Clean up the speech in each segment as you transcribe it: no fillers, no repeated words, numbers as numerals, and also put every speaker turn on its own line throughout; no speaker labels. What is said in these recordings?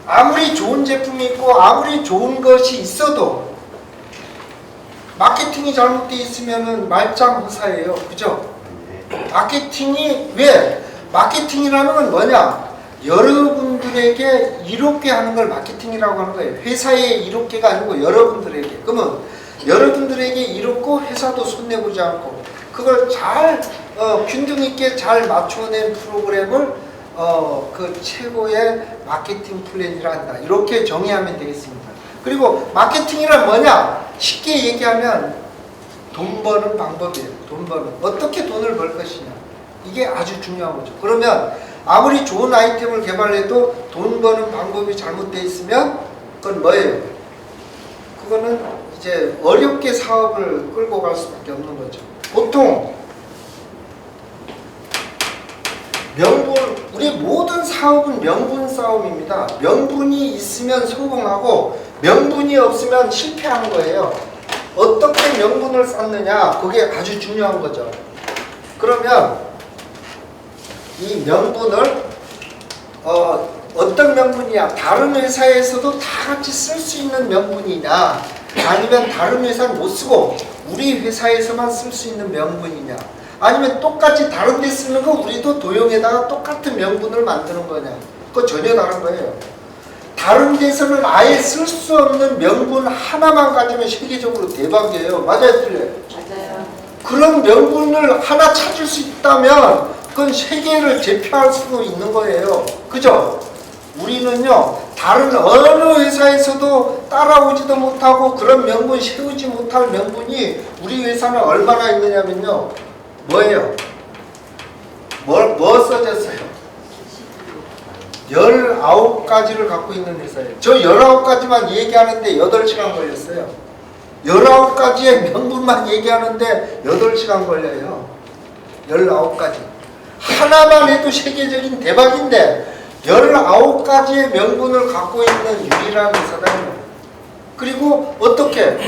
아무리 좋은 제품이 있고 아무리 좋은 것이 있어도 마케팅이 잘못되어 있으면은 말짱 허사예요. 그죠? 마케팅이 왜? 마케팅이라는 건 뭐냐? 여러분들에게 이롭게 하는 걸 마케팅이라고 하는 거예요. 회사에 이롭게가 아니고 여러분들에게. 그러면 여러분들에게 이롭고 회사도 손해보지 않고 그걸 잘 균등 있게 잘 맞춰낸 프로그램을 그 최고의 마케팅 플랜이라 한다. 이렇게 정의하면 되겠습니다. 그리고 마케팅이란 뭐냐? 쉽게 얘기하면 돈 버는 방법이에요. 돈 버는. 어떻게 돈을 벌 것이냐. 이게 아주 중요한 거죠. 그러면 아무리 좋은 아이템을 개발해도 돈 버는 방법이 잘못되어 있으면 그건 뭐예요? 그거는 이제 어렵게 사업을 끌고 갈 수밖에 없는 거죠. 보통 우리 모든 사업은 명분 싸움입니다. 명분이 있으면 성공하고 명분이 없으면 실패하는 거예요. 어떻게 명분을 쌓느냐, 그게 아주 중요한 거죠. 그러면 이 명분을 어떤 명분이냐, 다른 회사에서도 다 같이 쓸 수 있는 명분이냐, 아니면 다른 회사는 못 쓰고 우리 회사에서만 쓸 수 있는 명분이냐, 아니면 똑같이 다른 데 쓰는 거 우리도 도용에다가 똑같은 명분을 만드는 거냐. 그거 전혀 다른 거예요. 다른 데서는 아예 쓸 수 없는 명분 하나만 가지면 세계적으로 대박이에요. 맞아요, 틀려요?
맞아요.
그런 명분을 하나 찾을 수 있다면 그건 세계를 제패할 수도 있는 거예요. 그죠? 우리는요, 다른 어느 회사에서도 따라오지도 못하고 그런 명분 세우지 못할 명분이 우리 회사는 얼마나 있느냐면요. 뭐예요? 뭐 써졌어요? 19가지를 갖고 있는 회사예요. 저 19가지만 얘기하는데 8시간 걸렸어요. 19가지의 명분만 얘기하는데 8시간 걸려요. 19가지. 하나만 해도 세계적인 대박인데 19가지의 명분을 갖고 있는 유일한 회사다. 그리고 어떻게?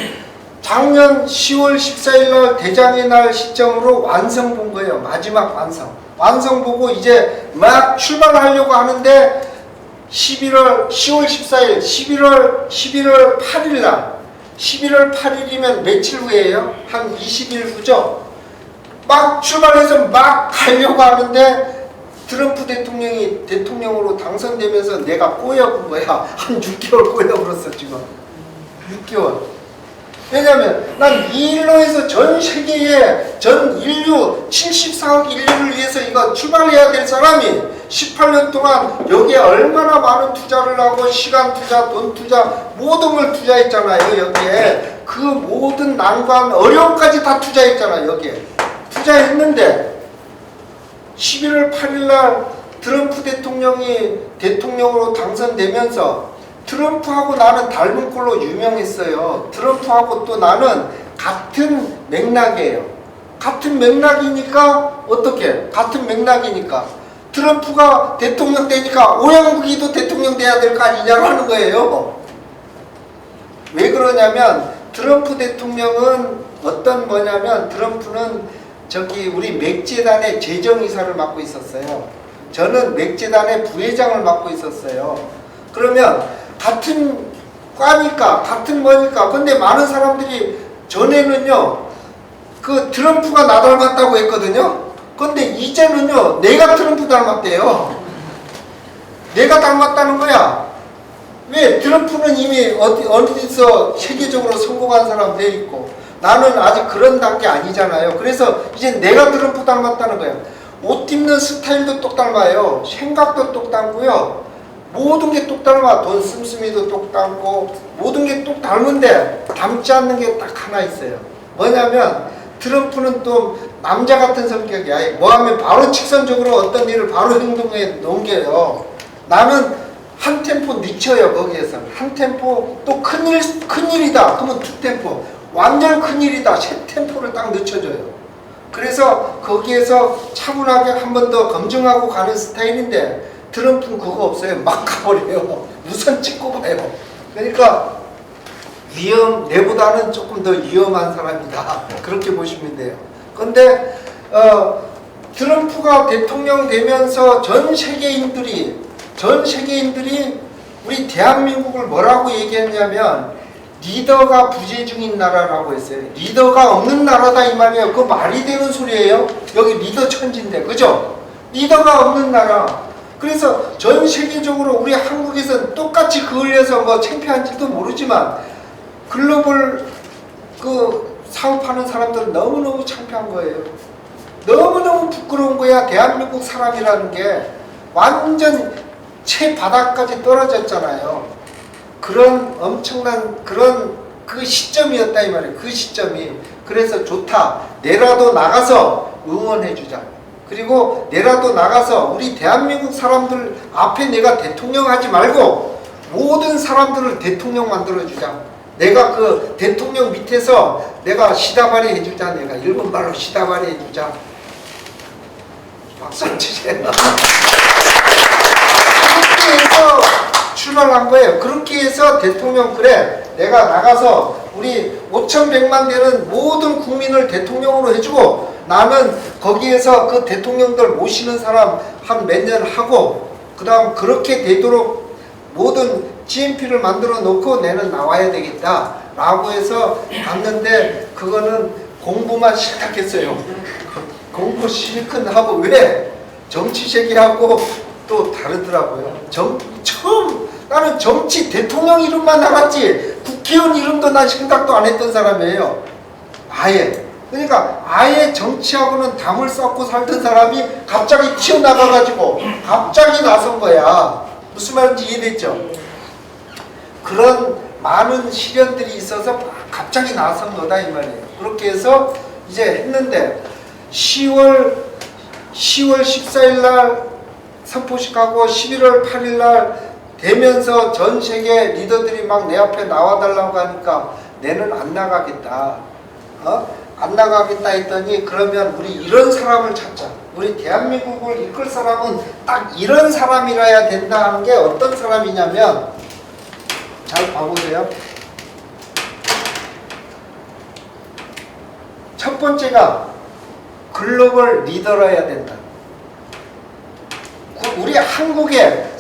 작년 10월 14일 날 대장의 날 시점으로 완성 본 거예요. 마지막 완성. 완성 보고 이제 막 출발하려고 하는데 10월 14일, 11월 8일 날 11월 8일이면 며칠 후예요? 한 20일 후죠? 막 출발해서 막 가려고 하는데 트럼프 대통령이 대통령으로 당선되면서 내가 꼬여본 거야. 한 6개월 꼬여버렸어 지금. 6개월. 왜냐면 난 이 일로 해서 전 세계에 전 인류 74억 인류를 위해서 이거 출발해야 될 사람이 18년 동안 여기에 얼마나 많은 투자를 하고 시간 투자, 돈 투자 모든 걸 투자했잖아요. 여기에 그 모든 난관 어려움까지 다 투자했잖아요. 여기에 투자했는데 11월 8일 날 트럼프 대통령이 대통령으로 당선되면서 트럼프하고 나는 닮은 꼴로 유명했어요. 트럼프하고 또 나는 같은 맥락이에요. 같은 맥락이니까 어떻게? 같은 맥락이니까 트럼프가 대통령 되니까 오양국이도 대통령 돼야 될 거 아니냐고 하는 거예요. 왜 그러냐면 트럼프 대통령은 뭐냐면 트럼프는 저기 우리 맥재단의 재정이사를 맡고 있었어요. 저는 맥재단의 부회장을 맡고 있었어요. 그러면 같은 과니까 같은 뭐니까. 근데 많은 사람들이 전에는요 그 트럼프가 나 닮았다고 했거든요. 근데 이제는요 내가 트럼프 닮았대요. 내가 닮았다는 거야. 왜? 트럼프는 이미 어디서 세계적으로 성공한 사람 돼 있고 나는 아직 그런 단계 아니잖아요. 그래서 이제 내가 트럼프 닮았다는 거야. 옷 입는 스타일도 똑 닮아요. 생각도 똑 닮고요. 모든 게 똑 닮아. 돈 씀씀이도 똑 닮고 모든 게 똑 닮은데 닮지 않는 게 딱 하나 있어요. 뭐냐면 트럼프는 또 남자 같은 성격이야. 뭐하면 바로 직선적으로 어떤 일을 바로 행동에 넘겨요. 나는 한 템포 늦춰요. 거기에서 한 템포 또 큰일이다 그러면 두 템포 완전 큰일이다 세 템포를 딱 늦춰줘요. 그래서 거기에서 차분하게 한 번 더 검증하고 가는 스타일인데 트럼프는 그거 없어요. 막 가버려요. 우선 찍고 봐요. 그러니까 내보다는 조금 더 위험한 사람이다. 그렇게 보시면 돼요. 근데 트럼프가 대통령 되면서 전 세계인들이 우리 대한민국을 뭐라고 얘기했냐면 리더가 부재중인 나라라고 했어요. 리더가 없는 나라다 이 말이에요. 그거 말이 되는 소리예요? 여기 리더 천지인데, 그죠? 리더가 없는 나라. 그래서 전 세계적으로 우리 한국에서는 똑같이 그을려서 뭐 창피한지도 모르지만 글로벌 그 사업하는 사람들은 너무너무 창피한 거예요. 너무너무 부끄러운 거야. 대한민국 사람이라는 게 완전 채바닥까지 떨어졌잖아요. 그런 엄청난 그런 그 시점이었다 이 말이에요. 그 시점이. 그래서 좋다. 내라도 나가서 응원해주자. 그리고 내라도 나가서 우리 대한민국 사람들 앞에 내가 대통령 하지 말고 모든 사람들을 대통령 만들어주자. 내가 그 대통령 밑에서 내가 시다바리 해주자. 내가 일본 말로 시다바리 해주자. 박수 치세요. 그렇게 해서 출발한 거예요. 그렇게 해서 대통령 그래 내가 나가서 우리 5,100만 되는 모든 국민을 대통령으로 해주고 나는 거기에서 그 대통령들 모시는 사람 한 몇 년 하고 그 다음 그렇게 되도록 모든 GMP를 만들어 놓고 내는 나와야 되겠다 라고 해서 갔는데 그거는 공부만 시작했어요. 공부 실컷 하고 왜? 정치색이하고 또 다르더라고요. 처음 나는 정치 대통령 이름만 나갔지 국회의원 이름도 난 생각도 안 했던 사람이에요. 아예. 그러니까 아예 정치하고는 담을 쌓고 살던 사람이 갑자기 튀어나가가지고 갑자기 나선 거야. 무슨 말인지 이해됐죠? 그런 많은 시련들이 있어서 갑자기 나선 거다 이 말이에요. 그렇게 해서 이제 했는데 10월 14일 날 선포식하고 11월 8일 날 되면서 전 세계 리더들이 막 내 앞에 나와달라고 하니까 내는 안 나가겠다. 안 나가겠다 했더니 그러면 우리 이런 사람을 찾자. 우리 대한민국을 이끌 사람은 딱 이런 사람이라야 된다 하는 게 어떤 사람이냐면 잘 봐보세요. 첫 번째가 글로벌 리더라야 된다. 우리 한국의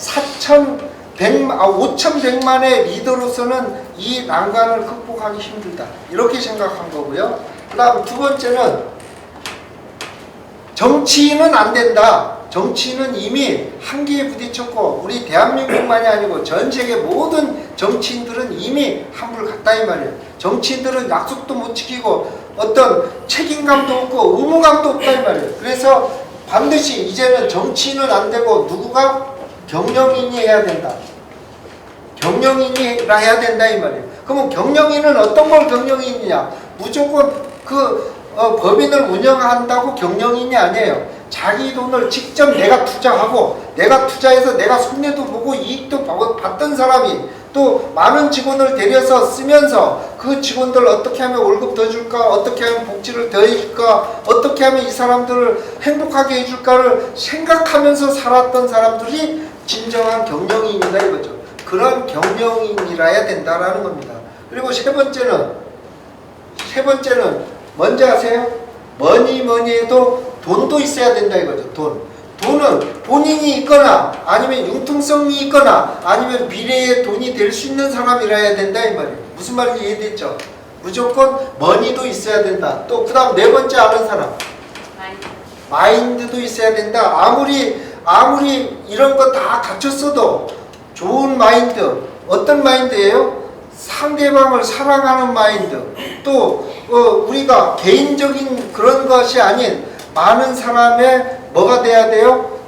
5,100만의 리더로서는 이 난관을 극복하기 힘들다. 이렇게 생각한 거고요. 그 다음 두 번째는 정치인은 안 된다. 정치인은 이미 한계에 부딪혔고 우리 대한민국만이 아니고 전 세계 모든 정치인들은 이미 한물 갔다 이 말이에요. 정치인들은 약속도 못 지키고 어떤 책임감도 없고 의무감도 없다 이 말이에요. 그래서 반드시 이제는 정치인은 안 되고 누구가 경영인이 해야 된다. 경영인이라 해야 된다 이 말이에요. 그러면 경영인은 어떤 걸 경영인이냐? 무조건 법인을 운영한다고 경영인이 아니에요. 자기 돈을 직접 내가 투자하고 내가 투자해서 내가 손해도 보고 이익도 받던 사람이 또 많은 직원을 데려서 쓰면서 그 직원들 어떻게 하면 월급 더 줄까, 어떻게 하면 복지를 더 해줄까, 어떻게 하면 이 사람들을 행복하게 해줄까를 생각하면서 살았던 사람들이 진정한 경영인이다 이거죠. 그런 경영인이라야 된다라는 겁니다. 그리고 세 번째는 뭔지 아세요? 뭐니 해도 돈도 있어야 된다 이거죠. 돈은 본인이 있거나 아니면 융통성이 있거나 아니면 미래에 돈이 될 수 있는 사람이라야 된다 이 말이에요. 무슨 말인지 이해됐죠? 무조건 머니도 있어야 된다. 또 그 다음 네 번째 아는 사람 마인드도 있어야 된다. 아무리 이런 거 다 갖췄어도 좋은 마인드, 어떤 마인드예요? 상대방을 사랑하는 마인드, 또 우리가 개인적인 그런 것이 아닌 많은 사람의 뭐가 돼야 돼요?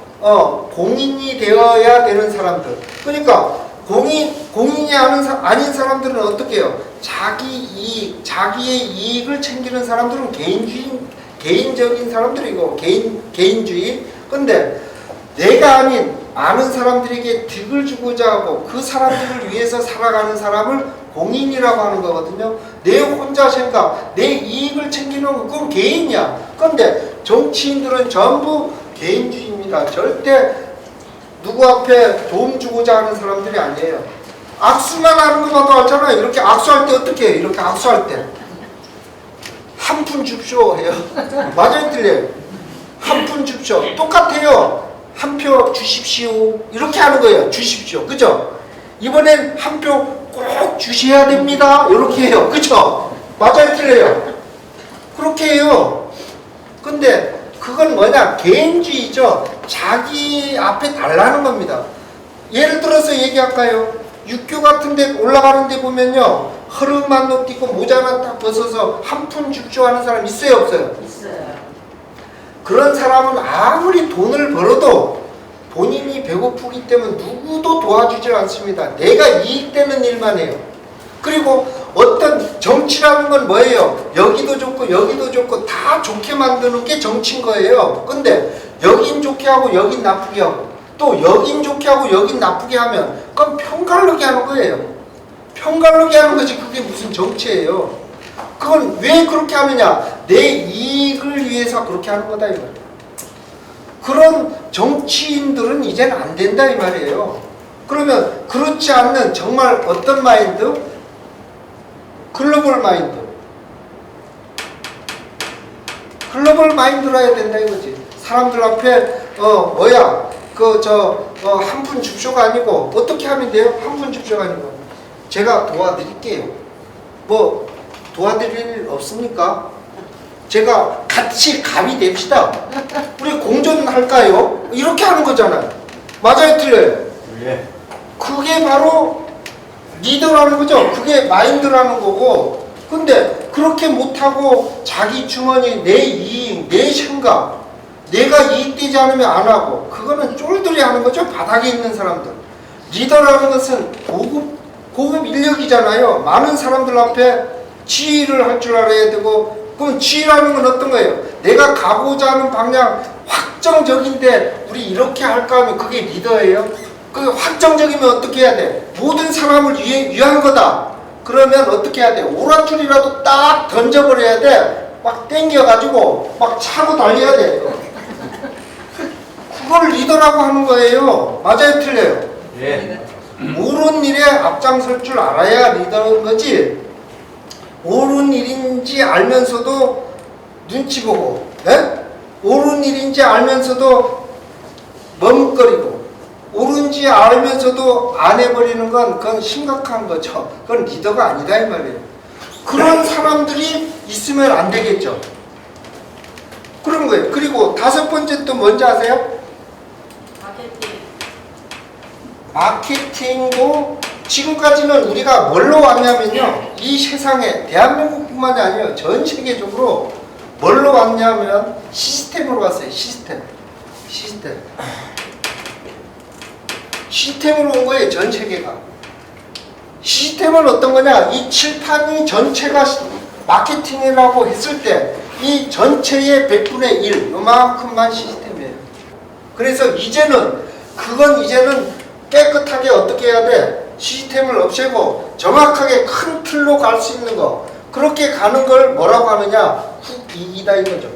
공인이 되어야 되는 사람들. 그러니까 공인이 아닌 사람들은 어떻게 해요? 자기의 이익을 챙기는 사람들은 개인적인 사람들이고 개인주의. 근데 내가 아닌 많은 사람들에게 득을 주고자 하고 그 사람들을 위해서 살아가는 사람을 공인이라고 하는 거거든요. 내 혼자 생각, 내 이익을 챙기는 건 그건 개인이야. 그런데 정치인들은 전부 개인주의입니다. 절대 누구 앞에 도움 주고자 하는 사람들이 아니에요. 악수만 하는 거 봐도 알잖아요. 이렇게 악수할 때 어떻게 해요? 이렇게 악수할 때 한 푼 줍쇼 해요. 맞아요, 틀려요? 한 푼 줍쇼. 똑같아요. 한 표 주십시오. 이렇게 하는 거예요. 주십시오. 그죠? 이번엔 한 표 꼭 주셔야 됩니다. 이렇게 해요. 그쵸? 맞아요, 틀려요? 그렇게 해요. 근데 그건 뭐냐? 개인주의죠. 자기 앞에 달라는 겁니다. 예를 들어서 얘기할까요? 육교 같은 데 올라가는 데 보면요, 허름한 옷 입고 모자 하나 딱 벗어서 한 푼 줍쇼 하는 사람 있어요, 없어요?
있어요.
그런 사람은 아무리 돈을 벌어도 본인이 배고프기 때문에 누구도 도와주질 않습니다. 내가 이익되는 일만 해요. 그리고 어떤 정치라는 건 뭐예요? 여기도 좋고 여기도 좋고 다 좋게 만드는 게 정치인 거예요. 근데 여긴 좋게 하고 여긴 나쁘게 하고 또 여긴 좋게 하고 여긴 나쁘게 하면 그건 편가르기 하는 거예요. 편가르기 하는 거지 그게 무슨 정치예요. 그건 왜 그렇게 하느냐? 내 이익을 위해서 그렇게 하는 거다 이 말이에요. 그런 정치인들은 이제는 안 된다 이 말이에요. 그러면 그렇지 않는 정말 어떤 마인드? 글로벌 마인드. 글로벌 마인드로 해야 된다 이거지. 사람들 앞에 한 푼 줍쇼가 아니고 어떻게 하면 돼요? 한 푼 줍쇼가 아니고 제가 도와드릴게요. 뭐 도와드릴 일 없습니까? 제가 같이 갑이 됩시다. 우리 공존할까요? 이렇게 하는 거잖아요. 맞아요, 틀려요?
예.
그게 바로 리더라는 거죠. 그게 마인드라는 거고. 근데 그렇게 못하고 자기 주머니, 내 이익, 내 생각, 내가 이익되지 않으면 안 하고 그거는 쫄들이 하는 거죠. 바닥에 있는 사람들. 리더라는 것은 고급 인력이잖아요. 많은 사람들 앞에 지휘를 할 줄 알아야 되고 그럼 지휘라는 건 어떤 거예요? 내가 가고자 하는 방향 확정적인데 우리 이렇게 할까 하면 그게 리더예요. 그게 확정적이면 어떻게 해야 돼? 모든 사람을 위한 거다. 그러면 어떻게 해야 돼? 오랏줄이라도 딱 던져버려야 돼. 막 땡겨가지고 막 차고 달려야 돼. 그걸 리더라고 하는 거예요. 맞아요, 틀려요?
예.
옳은 일에 앞장설 줄 알아야 리더인 거지. 옳은 일인지 알면서도 눈치 보고, 예? 옳은 일인지 알면서도 머뭇거리고, 옳은지 알면서도 안 해버리는 건 그건 심각한 거죠. 그건 리더가 아니다 이 말이에요. 그런 사람들이 있으면 안 되겠죠. 그런 거예요. 그리고 다섯 번째 또 뭔지 아세요? 마케팅도 지금까지는 우리가 뭘로 왔냐면요. 이 세상에 대한민국뿐만이 아니에요. 전 세계적으로 뭘로 왔냐면 시스템으로 왔어요. 시스템으로 온 거예요. 전 세계가. 시스템은 어떤 거냐? 이 칠판이 전체가 마케팅이라고 했을 때 이 전체의 100분의 1 요만큼만 시스템이에요. 그래서 이제는 깨끗하게 어떻게 해야 돼? 시스템을 없애고 정확하게 큰 틀로 갈 수 있는 거. 그렇게 가는 걸 뭐라고 하느냐? 국이익이다 이거죠.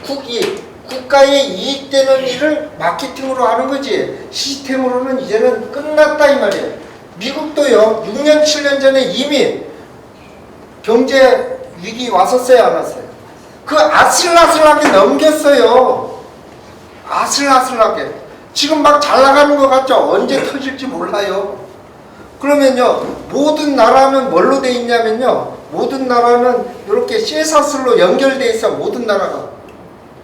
국이익. 국가에 이익되는 일을 마케팅으로 하는 거지. 시스템으로는 이제는 끝났다 이 말이에요. 미국도요. 6년 7년 전에 이미 경제 위기 왔었어요 안 왔어요? 그 아슬아슬하게 넘겼어요. 아슬아슬하게. 지금 막 잘 나가는 것 같죠? 언제 터질지 몰라요. 그러면요, 모든 나라는 뭘로 돼 있냐면요, 모든 나라는 이렇게 쇠사슬로 연결돼 있어, 모든 나라가.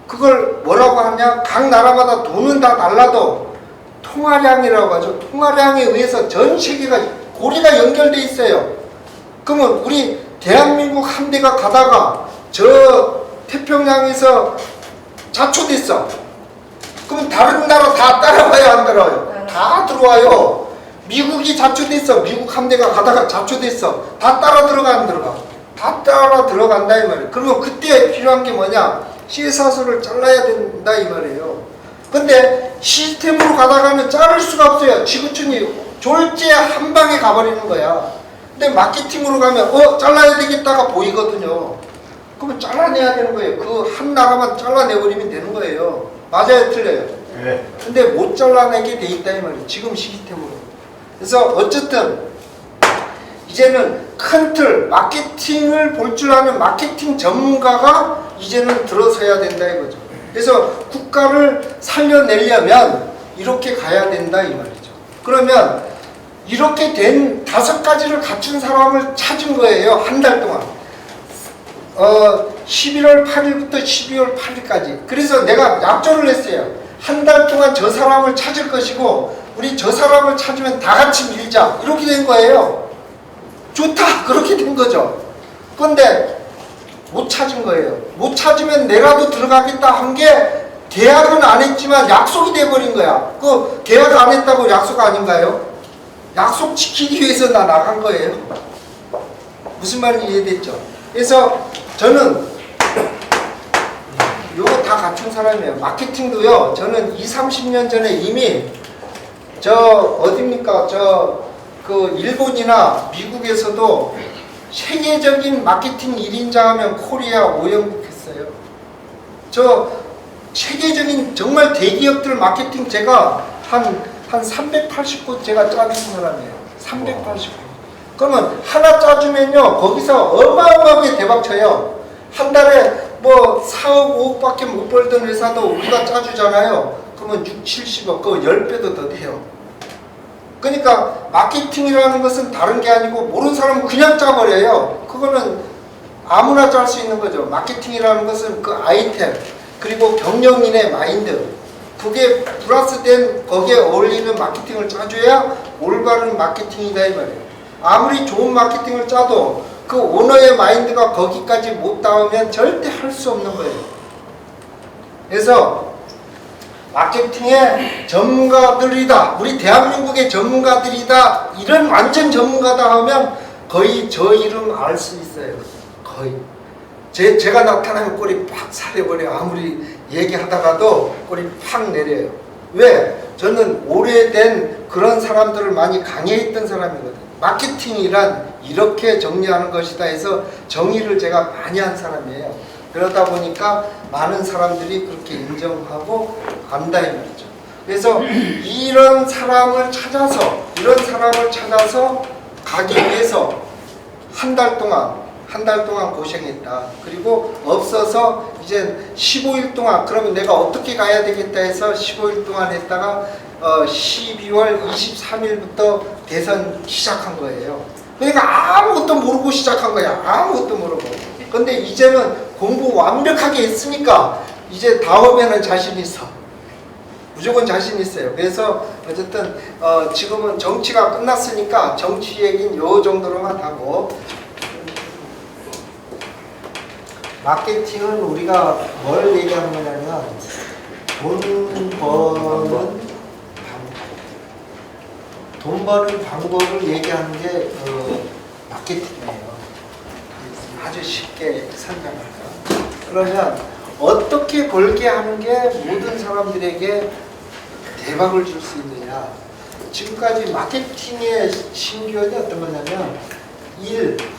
그걸 뭐라고 하냐? 각 나라마다 돈은 다 달라도 통화량이라고 하죠. 통화량에 의해서 전 세계가 고리가 연결돼 있어요. 그러면 우리 대한민국 함대가 가다가 저 태평양에서 자초됐어. 그럼 다른 나라 다 따라와요, 안 따라와요? 다 들어와요. 미국이 자초됐어. 미국 함대가 가다가 자초됐어. 다 따라 들어가, 안 들어가? 다 따라 들어간다 이 말이에요. 그러면 그때 필요한 게 뭐냐? 쇠사슬을 잘라야 된다 이 말이에요. 근데 시스템으로 가다가는 자를 수가 없어요. 지구촌이 졸지에 한 방에 가버리는 거야. 근데 마케팅으로 가면 잘라야 되겠다가 보이거든요. 그러면 잘라내야 되는 거예요. 그 한 나라만 잘라내버리면 되는 거예요. 맞아요, 틀려요?
예.
근데 못 잘라내게 돼 있다 이 말이에요. 지금 시스템으로. 그래서 어쨌든 이제는 큰 틀, 마케팅을 볼 줄 아는 마케팅 전문가가 이제는 들어서야 된다 이거죠. 그래서 국가를 살려내려면 이렇게 가야 된다 이 말이죠. 그러면 이렇게 된 5가지를 갖춘 사람을 찾은 거예요. 한 달 동안. 11월 8일부터 12월 8일까지. 그래서 내가 약조를 했어요. 한 달 동안 저 사람을 찾을 것이고 우리 저 사람을 찾으면 다 같이 밀자. 이렇게 된 거예요. 좋다. 그렇게 된 거죠. 그런데 못 찾은 거예요. 못 찾으면 내라도 들어가겠다 한 게 계약은 안 했지만 약속이 돼버린 거야. 그 계약 안 했다고 약속 아닌가요? 약속 지키기 위해서 나 나간 거예요. 무슨 말인지 이해됐죠? 그래서 저는 요거 다 갖춘 사람이에요. 마케팅도요. 저는 20-30년 전에 이미 어딥니까? 그 일본이나 미국에서도 세계적인 마케팅 1인자 하면 코리아 오영국 했어요. 세계적인 정말 대기업들 마케팅 제가 한 380곳 제가 짜준 사람이에요. 380곳. 그러면 하나 짜주면요, 거기서 어마어마하게 대박 쳐요. 한 달에 뭐 4억, 5억밖에 못 벌던 회사도 우리가 짜주잖아요. 그러면 6, 70억, 그 10배도 더 돼요. 그러니까 마케팅이라는 것은 다른 게 아니고 모르는 사람은 그냥 짜버려요. 그거는 아무나 짤 수 있는 거죠. 마케팅이라는 것은 그 아이템, 그리고 경영인의 마인드, 그게 플러스된 거기에 어울리는 마케팅을 짜줘야 올바른 마케팅이다 이 말이에요. 아무리 좋은 마케팅을 짜도 그 오너의 마인드가 거기까지 못 닿으면 절대 할 수 없는 거예요. 그래서 마케팅의 전문가들이다, 우리 대한민국의 전문가들이다, 이런 완전 전문가다 하면 거의 저 이름 알 수 있어요. 거의 제가 나타나면 꼬리 팍 사려버려요. 아무리 얘기하다가도 꼬리 팍 내려요. 왜? 저는 오래된 그런 사람들을 많이 강의했던 사람이거든요. 마케팅이란 이렇게 정리하는 것이다 해서 정의를 제가 많이 한 사람이에요. 그러다 보니까 많은 사람들이 그렇게 인정하고 안다 이 말이죠. 그래서 이런 사람을 찾아서 가기 위해서 한 달 동안 고생했다. 그리고 없어서 이제 15일 동안, 그러면 내가 어떻게 가야 되겠다 해서 15일 동안 했다가 12월 23일부터 대선 시작한 거예요. 그러니까 아무것도 모르고 시작한 거야. 아무것도 모르고. 근데 이제는 공부 완벽하게 했으니까 이제 다음에는 자신 있어. 무조건 자신 있어요. 그래서 어쨌든 지금은 정치가 끝났으니까 정치 얘기는 요 정도로만 하고, 마케팅은 우리가 뭘 얘기하는 거냐면 돈 버는 방법을 얘기하는 게 마케팅이에요. 아주 쉽게 설명할까? 그러면 어떻게 벌게 하는 게 모든 사람들에게 대박을 줄 수 있느냐? 지금까지 마케팅의 신기원이 어떤 거냐면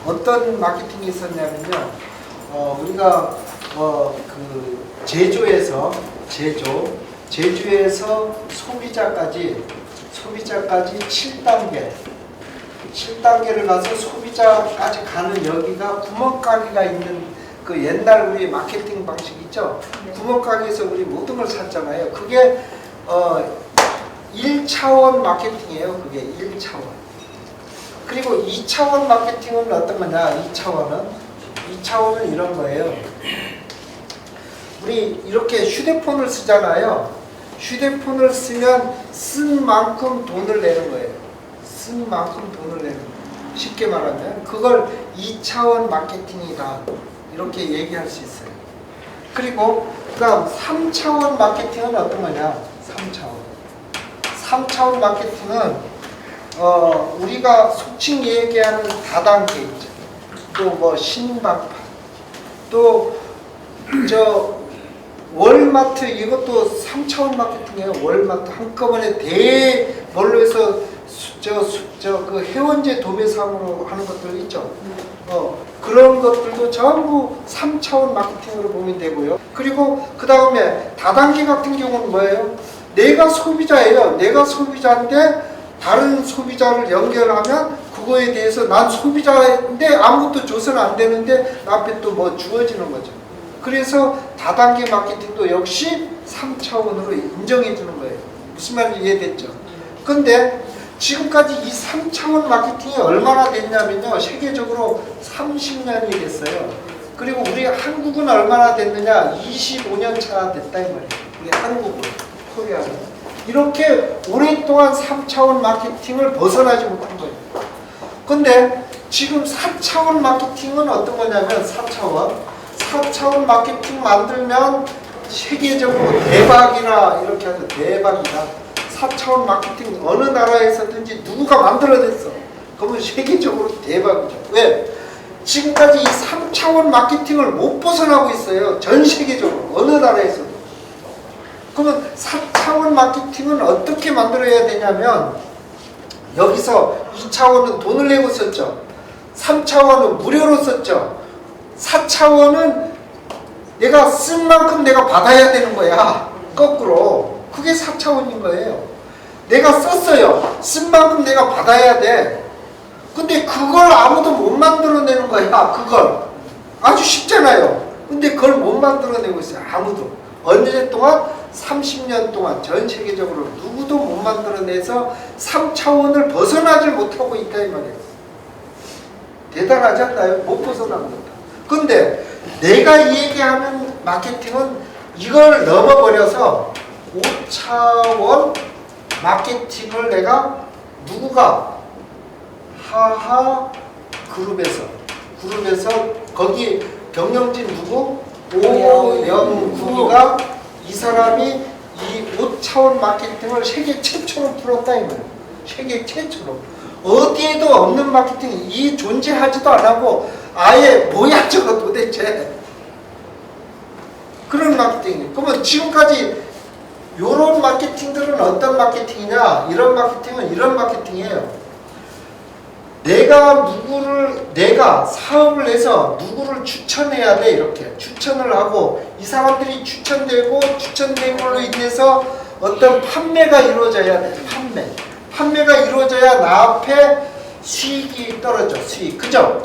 어떤 마케팅이 있었냐면요. 우리가 그 제조에서 소비자까지 7단계를 가서 소비자까지 가는 여기가 구멍가게가 있는 그 옛날 우리 마케팅 방식 있죠? 구멍가게에서 우리 모든 걸 샀잖아요. 그게 1차원 마케팅이에요. 그게 1차원. 그리고 2차원 마케팅은 어떤 거냐? 2차원은 이런 거예요. 우리 이렇게 휴대폰을 쓰잖아요. 휴대폰을 쓰면 쓴 만큼 돈을 내는 거예요. 쓴 만큼 돈을 내는 거예요. 쉽게 말하면 그걸 2차원 마케팅이다, 이렇게 얘기할 수 있어요. 그리고 그다음 3차원 마케팅은 어떤 거냐? 3차원 마케팅은 우리가 속칭 얘기하는 다단계 있죠. 또 뭐 신박판, 또 월마트, 이것도 3차원 마케팅이에요. 월마트 한꺼번에 뭘로 해서 그 회원제 도매상으로 하는 것들 있죠. 그런 것들도 전부 3차원 마케팅으로 보면 되고요. 그리고 그 다음에 다단계 같은 경우는 뭐예요? 내가 소비자예요. 내가 소비자인데 다른 소비자를 연결하면 그거에 대해서 난 소비자인데 아무것도 줘서는 안 되는데 나한테 또 뭐 주어지는 거죠. 그래서 다단계 마케팅도 역시 3차원으로 인정해 주는 거예요. 무슨 말인지 이해됐죠? 근데 지금까지 이 3차원 마케팅이 얼마나 됐냐면요. 세계적으로 30년이 됐어요. 그리고 우리 한국은 얼마나 됐느냐? 25년 차 됐다 이 말이에요. 우리 한국은, 코리아는. 이렇게 오랫동안 3차원 마케팅을 벗어나지 못한 거예요. 근데 지금 4차원 마케팅은 어떤 거냐면 4차원 마케팅 만들면 세계적으로 대박이라 이렇게 하죠. 대박이다. 4차원 마케팅 어느 나라에서든지 누구가 만들어냈어. 그러면 세계적으로 대박이죠. 왜? 지금까지 이 3차원 마케팅을 못 벗어나고 있어요. 전 세계적으로 어느 나라에서도. 그러면 4차원 마케팅은 어떻게 만들어야 되냐면 여기서 2차원은 돈을 내고 썼죠. 3차원은 무료로 썼죠. 4차원은 내가 쓴 만큼 내가 받아야 되는 거야. 거꾸로. 그게 4차원인 거예요. 내가 썼어요. 쓴 만큼 내가 받아야 돼. 근데 그걸 아무도 못 만들어내는 거야. 그걸. 아주 쉽잖아요. 근데 그걸 못 만들어내고 있어요. 아무도. 언제 동안? 30년 동안 전 세계적으로 누구도 못 만들어내서 3차원을 벗어나지 못하고 있다 이 말이에요. 대단하지 않나요? 못 벗어난 거다. 근데 내가 얘기하는 마케팅은 이걸 넘어버려서 5차원 마케팅을 내가 누구가 하하 그룹에서 거기 경영진 누구? 오영국이가 이 사람이 이 5차원 마케팅을 세계 최초로 풀었다 이 말이에요. 세계 최초로. 어디에도 없는 마케팅이 이 존재하지도 안 하고 아예 뭐야 저거 도대체. 그런 마케팅이에요. 그러면 지금까지 요런 마케팅들은 어떤 마케팅이냐? 이런 마케팅은 이런 마케팅이에요. 내가 사업을 해서 누구를 추천해야 돼. 이렇게 추천을 하고 이 사람들이 추천된 걸로 인해서 어떤 판매가 이루어져야 돼. 판매가 이루어져야 나 앞에 수익이 떨어져. 수익. 그죠?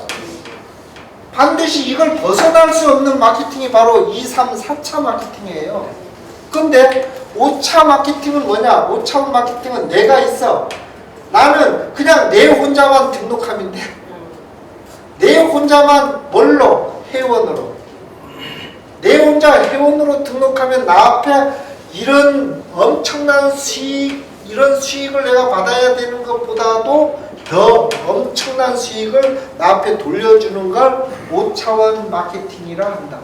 반드시 이걸 벗어날 수 없는 마케팅이 바로 2, 3, 4차 마케팅이에요. 근데 5차 마케팅은 뭐냐? 5차원 마케팅은 내가 있어. 나는 그냥 내 혼자만 등록하면 돼. 내 혼자만 뭘로? 회원으로. 내 혼자 회원으로 등록하면 나 앞에 이런 엄청난 수익, 이런 수익을 내가 받아야 되는 것보다도 더 엄청난 수익을 나 앞에 돌려주는 걸 5차원 마케팅이라 한다.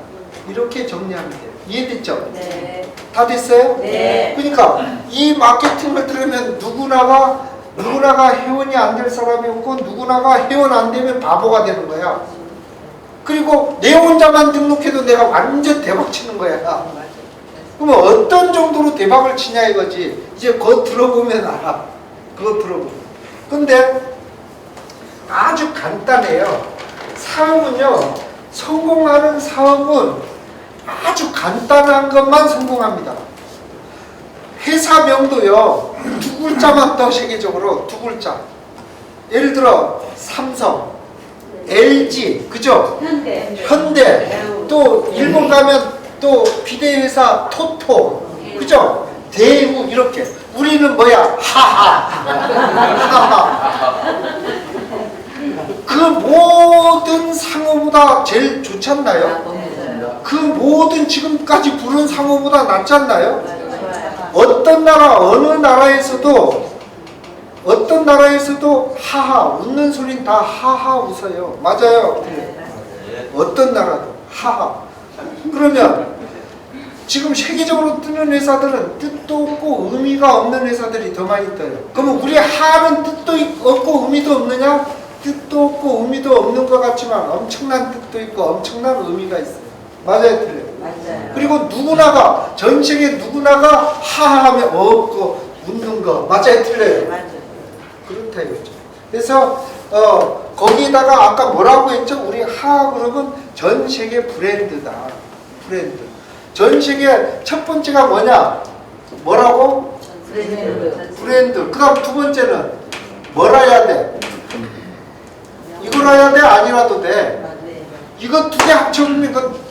이렇게 정리하면 돼요. 이해됐죠?
네.
다 됐어요?
네.
그러니까 이 마케팅을 들으면 누구나가 회원이 안 될 사람이 없고 누구나가 회원 안 되면 바보가 되는 거야. 그리고 내 혼자만 등록해도 내가 완전 대박 치는 거야. 그러면 어떤 정도로 대박을 치냐 이거지. 이제 그거 들어보면 알아. 그거 들어보면. 근데 아주 간단해요. 사업은요. 성공하는 사업은 아주 간단한 것만 성공합니다. 회사명도요. 두 글자만 떠. 세계적으로 두 글자. 예를 들어 삼성, LG, 그죠? 현대. 또 일본 가면 또 비대회사 토토, 그죠? 대우. 이렇게. 우리는 뭐야? 하하. 그 모든 상호보다 제일 좋지 않나요? 그 모든 지금까지 부른 상호보다 낫지 않나요? 어떤 나라, 어느 나라에서도 하하, 웃는 소린 다 하하 웃어요. 맞아요? 어떤 나라도 하하. 그러면 지금 세계적으로 뜨는 회사들은 뜻도 없고 의미가 없는 회사들이 더 많이 떠요. 그러면 우리 하는 뜻도 없고 의미도 없느냐? 뜻도 없고 의미도 없는 것 같지만 엄청난 뜻도 있고 엄청난 의미가 있어요. 맞아요, 틀려요?
맞아요.
그리고 누구나가, 전 세계 누구나가 하하하면 없고 웃는 거. 맞아요, 틀려요?
맞아요.
그렇다 이거죠. 그래서 거기에다가 아까 뭐라고 했죠? 우리 하하그룹은 전 세계 브랜드다. 브랜드. 전 세계 첫 번째가 뭐냐? 뭐라고? 브랜드. 그 다음 두 번째는 뭘 해야 돼? 이걸 해야 돼? 아니라도 돼? 이거 두 개 합쳐보면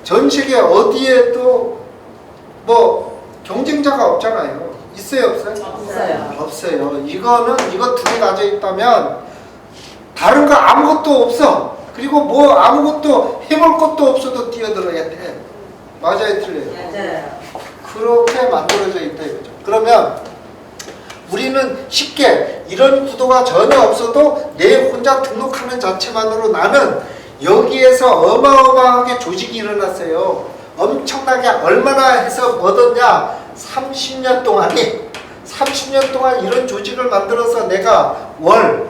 전 세계 어디에도 경쟁자가 없잖아요. 있어요, 없어요?
없어요.
없어요. 이거는 이거 두 개 가져 있다면 다른 거 아무것도 없어. 그리고 뭐 아무것도 해볼 것도 없어도 뛰어들어야 돼. 맞아요, 틀려요?
맞아요.
그렇게 만들어져 있다 이거죠. 그러면 우리는 쉽게 이런 구도가 전혀 없어도 내 혼자 등록하는 자체만으로 나는 여기에서 어마어마하게 조직이 일어났어요. 엄청나게 얼마나 해서 얻었냐? 30년 동안이 30년 동안 이런 조직을 만들어서 내가 월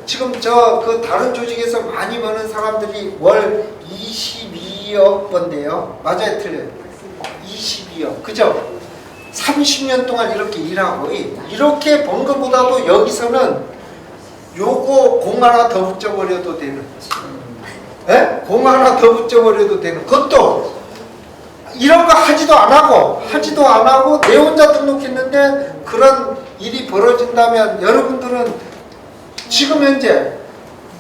지금 저 그 다른 조직에서 많이 버는 사람들이 월 22억 번대요. 맞아요, 틀려요? 22억. 그죠? 30년 동안 이렇게 일하고 이렇게 번 것보다도 여기서는 요거 공 하나 더 붙여버려도 되는, 예? 공 하나 더 붙여버려도 되는, 그것도 이런 거 하지도 안 하고 내 혼자 등록했는데 그런 일이 벌어진다면 여러분들은 지금 현재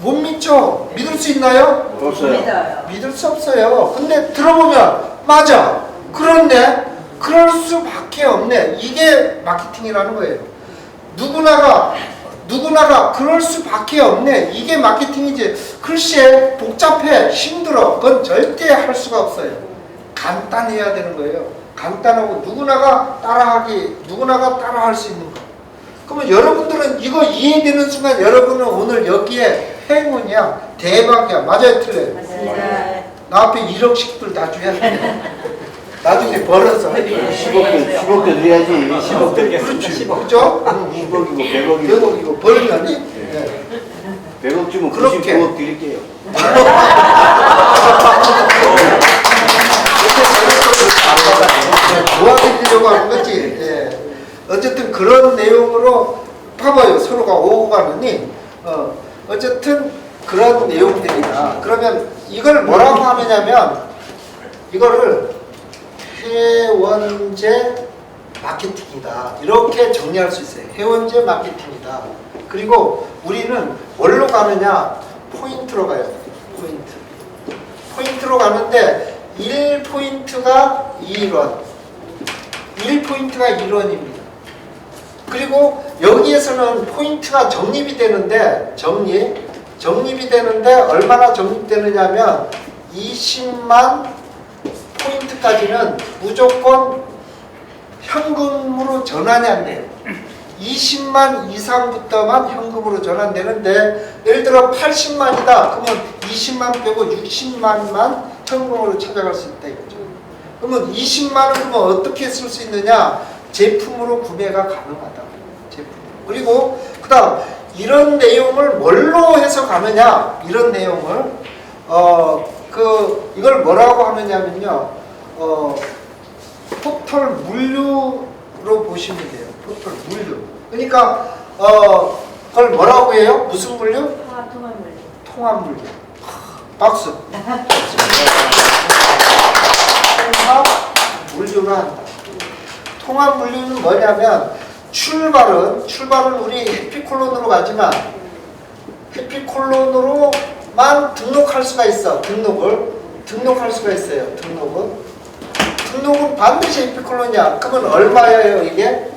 못 믿죠? 믿을 수 있나요?
없어요.
믿어요.
믿을 수 없어요. 근데 들어보면 맞아, 그렇네, 그럴 수밖에 없네. 이게 마케팅이라는 거예요. 누구나가 그럴 수밖에 없네. 이게 마케팅이지. 글쎄 복잡해, 힘들어, 그건 절대 할 수가 없어요. 간단해야 되는 거예요. 간단하고 누구나가 따라할 수 있는 거. 그러면 여러분들은 이거 이해되는 순간 여러분은 오늘 여기에 행운이야, 대박이야. 맞아요, 틀려요?
맞아요.
나 앞에 1억씩들 다 줘야 돼. 나중에 벌어서.
10억도 드려야지. 10억 드리겠습니다.
그렇지. 그죠?
10억이고 100억이고
100억이고 벌면 네.
100억 주면
그렇게.
99억 드릴게요.
도와드리려고 하는 거지. 예. 어쨌든 그런 내용으로 봐봐요. 서로가 오고 가느니 어쨌든 그런 내용들이다. 그러면 이걸 뭐라고 하느냐면 이거를 회원제 마케팅이다. 이렇게 정리할 수 있어요. 회원제 마케팅이다. 그리고 우리는 뭘로 가느냐? 포인트로 가요. 포인트로 가는데 1포인트가 2원, 1포인트가 1원입니다. 그리고 여기에서는 포인트가 적립이 되는데 적립이 되는데 얼마나 적립되느냐면 20만 포인트까지는 무조건 현금으로 전환이 안 돼요. 20만 이상부터만 현금으로 전환되는데 예를 들어 80만이다. 그러면 20만 빼고 60만만 현금으로 찾아갈 수 있다 이거죠. 그러면 20만원 그러면 어떻게 쓸 수 있느냐? 제품으로 구매가 가능하다. 제품. 그리고 그다음 이런 내용을 뭘로 해서 가느냐? 이런 내용을 이걸 뭐라고 하느냐면요. 포털 물류로 보시면 돼요. 포털 물류. 그러니까 그걸 뭐라고 해요? 무슨 물류? 통합 물류. 박수. 통합 물류를 한다. 통합 물류는 뭐냐면 출발은 우리 해피콜론으로 가지만 해피콜론으로만 등록할 수가 있어. 등록할 수가 있어요. 등록은 반드시 해피콜론이야. 그러면 얼마예요 이게?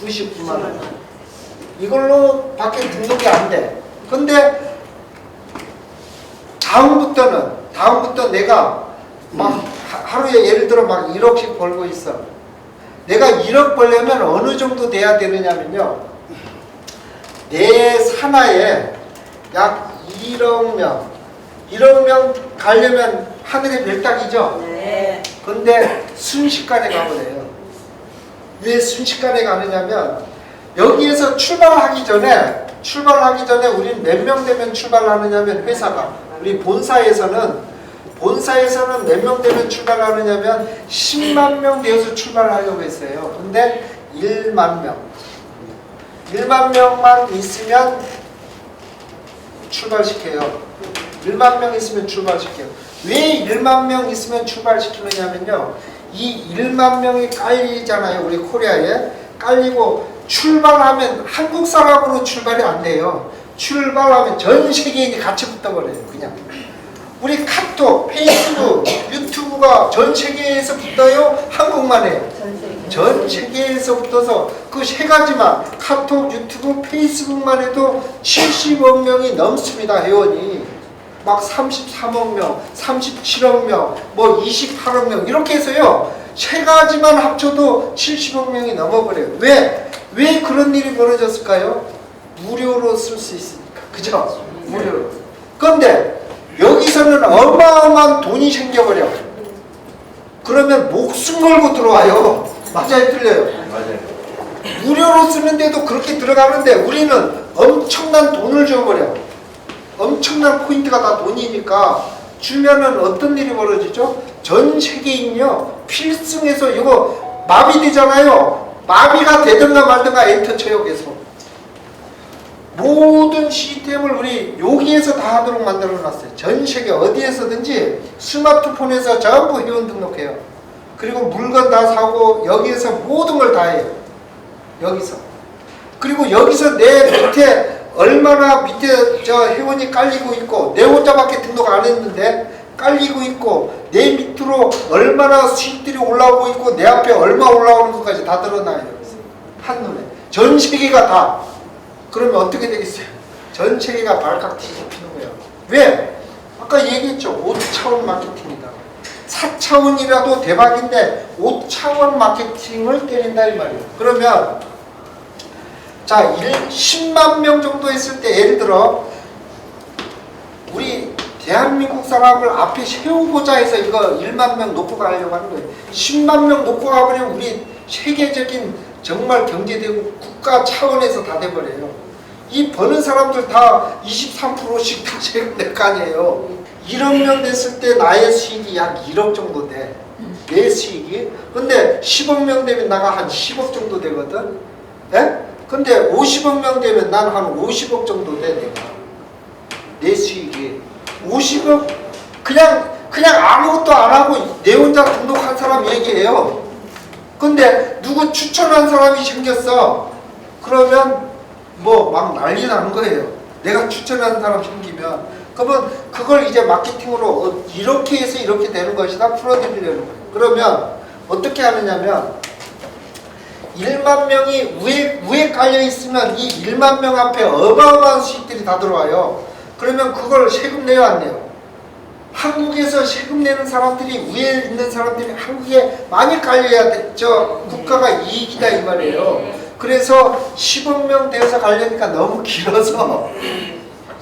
99만 원. 이걸로 밖에 등록이 안 돼. 근데 다음부터 내가 막 하루에 예를 들어 막 1억씩 벌고 있어. 내가 1억 벌려면 어느 정도 돼야 되느냐면요. 내 산하에 약 1억 명 가려면 하늘의 별따기죠.
네.
근데 순식간에 가버려요. 왜 순식간에 가느냐면 여기에서 출발하기 전에 우리는 몇 명 되면 출발하느냐면 회사가 우리 본사에서는 몇 명 되면 출발하느냐면 10만 명 되어서 출발하려고 했어요. 근데 1만 명만 있으면 출발시켜요. 1만 명 있으면 출발시켜요. 왜 1만 명 있으면 출발시키느냐면요. 이 1만 명이 깔리잖아요. 우리 코리아에 깔리고 출발하면 한국 사람으로 출발이 안 돼요. 출발하면 전 세계인이 같이 붙어버려요. 그냥 우리 카톡, 페이스북, 유튜브 유튜브가 전 세계에서 붙어요? 한국만 해요? 전 세계에서 붙어서 그 세 가지만 카톡, 유튜브, 페이스북만 해도 70억 명이 넘습니다. 회원이. 막 33억 명, 37억 명, 뭐 28억 명 이렇게 해서요. 세 가지만 합쳐도 70억 명이 넘어버려요. 왜 그런 일이 벌어졌을까요? 무료로 쓸 수 있으니까. 그죠? 무료로. 그런데 여기서는 어마어마한 돈이 생겨버려. 그러면 목숨 걸고 들어와요. 맞아요? 틀려요?
맞아요.
무료로 쓰는데도 그렇게 들어가는데 우리는 엄청난 돈을 줘버려. 엄청난 포인트가 다 돈이니까 주면은 어떤 일이 벌어지죠? 전 세계인요 필승해서 이거 마비되잖아요. 마비가 되든가 말든가 엔터 쳐요. 계속 모든 시스템을 우리 여기에서 다 하도록 만들어 놨어요. 전 세계 어디에서든지 스마트폰에서 전부 회원 등록해요. 그리고 물건 다 사고 여기에서 모든 걸 다 해요. 여기서. 그리고 여기서 내 밑에 얼마나 밑에 저 회원이 깔리고 있고 내 혼자밖에 등록 안 했는데 깔리고 있고 내 밑으로 얼마나 수익들이 올라오고 있고 내 앞에 얼마 올라오는 것까지 다 드러나요. 여기서. 한눈에. 전 세계가 다. 그러면 어떻게 되겠어요? 전 세계가 발칵 뒤집히는 거예요. 왜? 아까 얘기했죠. 5차원 마케팅이다. 4차원이라도 대박인데 5차원 마케팅을 때린다 이 말이에요. 그러면 자, 10만 명 정도 했을 때 예를 들어 우리 대한민국 사람을 앞에 세우고자 해서 이거 1만 명 놓고 가려고 하는 거예요. 10만 명 놓고 가버리면 우리 세계적인 정말 경제대국 국가 차원에서 다 돼버려요. 이 버는 사람들 다 23%씩 다 세금 낼 거 아니에요. 1억 명 됐을 때 나의 수익이 약 1억 정도 돼. 내 수익이. 근데 10억 명 되면 나가 한 10억 정도 되거든. 예? 근데 50억 명 되면 난 한 50억 정도 돼, 내가. 내 수익이. 50억, 그냥 아무것도 안 하고 내 혼자 등록한 사람 얘기해요. 근데 누구 추천한 사람이 생겼어. 그러면 뭐 막 난리 나는 거예요. 내가 추천한 사람 생기면. 그러면 그걸 이제 마케팅으로 이렇게 해서 이렇게 되는 것이다 풀어드리려는 거예요. 그러면 어떻게 하느냐면 1만 명이 위에 깔려있으면 이 1만 명 앞에 어마어마한 수익들이 다 들어와요. 그러면 그걸 세금 내요 안 내요? 한국에서 세금 내는 사람들이 위에 있는 사람들이 한국에 많이 깔려야 돼. 저 국가가 이익이다 이 말이에요. 그래서 10억 명 되어서 가려니까 너무 길어서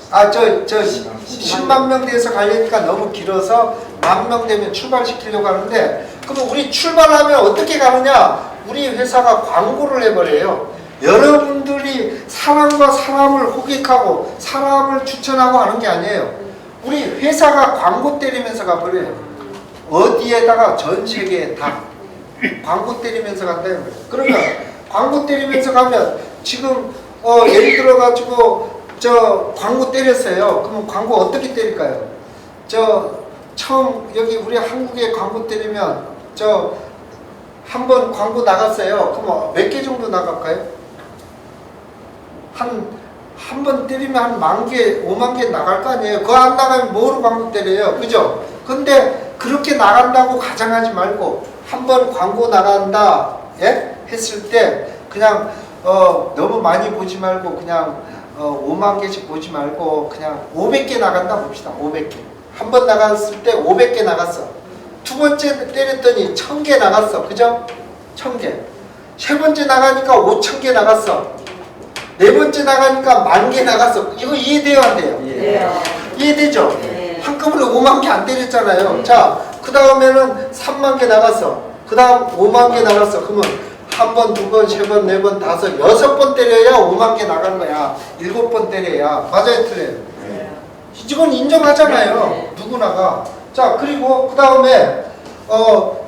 10만 명 돼서 가려니까 너무 길어서 10,000명 되면 출발시키려고 하는데 그럼 우리 출발하면 어떻게 가느냐? 우리 회사가 광고를 해버려요. 여러분들이 사람과 사람을 호객하고 사람을 추천하고 하는 게 아니에요. 우리 회사가 광고 때리면서 가버려요. 어디에다가 전 세계에 다 광고 때리면서 간다는 거예요. 그러면 광고 때리면서 가면 지금 예를 들어가지고 저 광고 때렸어요. 그러면 광고 어떻게 때릴까요? 처음 여기 우리 한국에 광고 때리면 한 번 광고 나갔어요. 그럼 몇 개 정도 나갈까요? 한 번 때리면 한 10,000개, 50,000개 나갈 거 아니에요. 그거 안 나가면 뭐로 광고 때려요? 그죠? 근데 그렇게 나간다고 가정하지 말고 한 번 광고 나간다 했을 때 그냥 너무 많이 보지 말고 그냥 50,000개씩 보지 말고 그냥 500개 나간다 봅시다. 500개. 한 번 나갔을 때 500개 나갔어. 두 번째 때렸더니 1,000개 나갔어. 그죠? 1,000개. 세 번째 나가니까 5,000개 나갔어. 네 번째 나가니까 10,000개 나갔어. 이거 이해돼요? 안 돼요?
예.
이해되죠?
네.
한꺼번에 50,000개 안 때렸잖아요. 자, 그 다음에는 30,000개 나갔어. 그 다음 50,000개 나갔어. 그러면 한 번, 두 번, 세 번, 네 번, 다섯, 6번 때려야 50,000개 나가는 거야. 7번 때려야. 맞아요? 틀려요?
네.
이건 인정하잖아요. 누구나가. 자, 그리고 그 다음에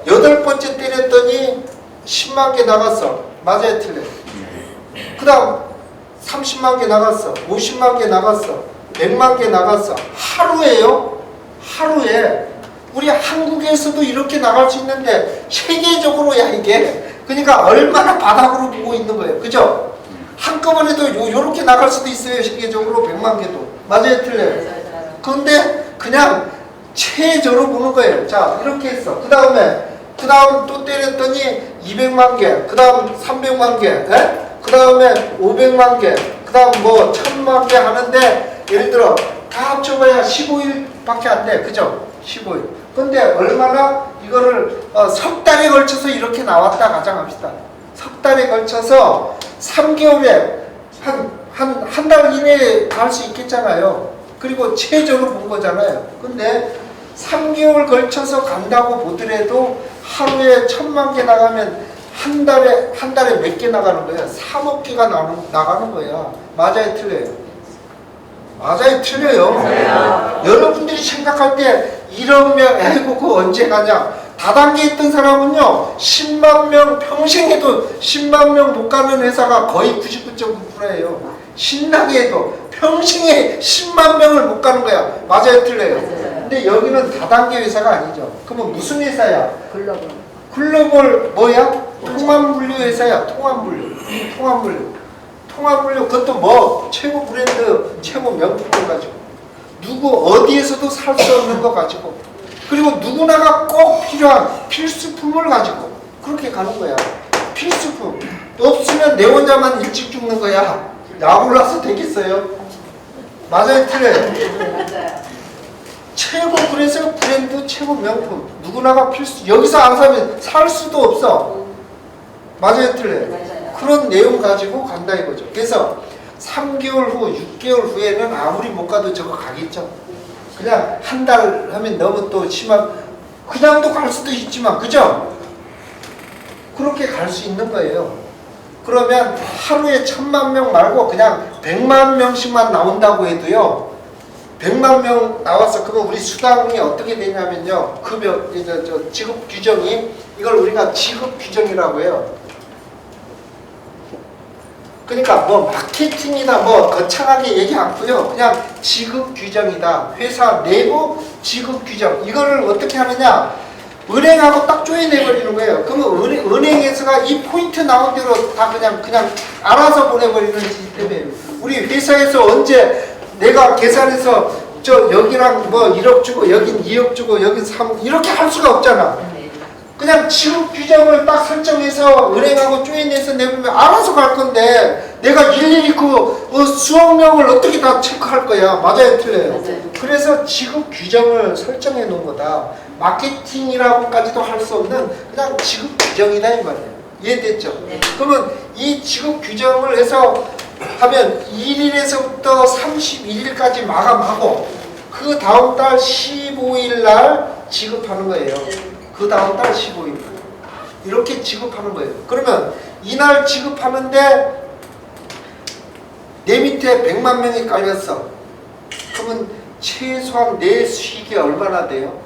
8번째 때렸더니 100,000개 나갔어. 맞아요? 틀려요? 그 다음 300,000개 나갔어. 500,000개 나갔어. 1,000,000개 나갔어. 하루에요? 하루에. 우리 한국에서도 이렇게 나갈 수 있는데 세계적으로야 이게. 그러니까 얼마나 바닥으로 보고 있는 거예요. 그죠? 한꺼번에도 요렇게 나갈 수도 있어요. 세계적으로 100,000개도. 맞아요? 틀려요? 그런데 그냥 최저로 보는 거예요. 자, 이렇게 했어. 그 다음 또 때렸더니 200만 개, 그 다음 300만 개, 그 다음에 500만 개, 그 다음 뭐 1000만 개 하는데, 예를 들어 다 합쳐봐야 15일밖에 안 돼. 그죠? 15일. 근데 얼마나 이거를 석 달에 걸쳐서 이렇게 나왔다 가정합시다. 석 달에 걸쳐서 3개월에 한 달 이내에 갈 수 있겠잖아요. 그리고 최저로 본 거잖아요. 근데 3개월 걸쳐서 간다고 보더라도 하루에 1000만 개 나가면 한 달에 몇 개 나가는 거야? 3억 개가 나가는 거야. 맞아요, 틀려요? 맞아요, 틀려요.
맞아요.
여러분들이 생각할 때 1억 명, 아이고 그거 언제 가냐? 다단계 있던 사람은요 10만 명 평생 해도 10만 명 못 가는 회사가 거의 99.9%예요. 신나게 해도 평생에 10만 명을 못 가는 거야. 맞아요, 틀려요?
맞아요.
근데 여기는 다단계 회사가 아니죠. 그러면 무슨 회사야?
글로벌.
글로벌 뭐야? 통합물류 회사야. 통합물류. 그것도 뭐 최고 브랜드, 최고 명품을 가지고 누구 어디에서도 살 수 없는 거 가지고, 그리고 누구나가 꼭 필요한 필수품을 가지고 그렇게 가는 거야. 필수품 없으면 내 혼자만 일찍 죽는 거야. 약 올라서 되겠어요? 맞아요, 틀려요?
맞아요.
최고 그래서 브랜드, 최고 명품 누구나가 필수. 여기서 안 사면 살 수도 없어. 맞아요, 틀려요?
맞아요.
그런 내용 가지고 간다 이거죠. 그래서 3개월 후, 6개월 후에는 아무리 못 가도 저거 가겠죠. 그냥 한 달 하면 너무 또 심한, 그냥도 갈 수도 있지만, 그죠? 그렇게 갈 수 있는 거예요. 그러면 하루에 1000만 명 말고 그냥 100만 명씩만 나온다고 해도요, 100만 명 나왔어. 그러면 우리 수당이 어떻게 되냐면요, 급여, 지급 규정이, 이걸 우리가 지급 규정이라고 해요. 그러니까 뭐 마케팅이다 뭐 거창하게 얘기 않고요. 그냥 지급 규정이다. 회사 내부 지급 규정. 이거를 어떻게 하느냐? 은행하고 딱 조여내버리는 거예요. 그러면 은행에서가 이 포인트 나온 대로 다 그냥 알아서 보내버리는 시스템이에요. 우리 회사에서 언제 내가 계산해서 저 여기랑 뭐 1억 주고 여긴 2억 주고 여긴 3억 이렇게 할 수가 없잖아. 그냥 지급 규정을 딱 설정해서 은행하고 조인해서 내보면 알아서 갈 건데, 내가 일일이 그 수억 명을 어떻게 다 체크할 거야. 맞아요, 틀려요?
맞아요.
그래서 지급 규정을 설정해 놓은 거다. 마케팅이라고까지도 할 수 없는 그냥 지급 규정이다 이 말이에요. 이해됐죠?
네.
그러면 이 지급 규정을 해서 하면 1일에서부터 31일까지 마감하고 그 다음 달 15일 날 지급하는 거예요. 그 다음 달 15일 이렇게 지급하는 거예요. 그러면 이날 지급하는데 내 밑에 100만 명이 깔렸어. 그러면 최소한 내 수익이 얼마나 돼요?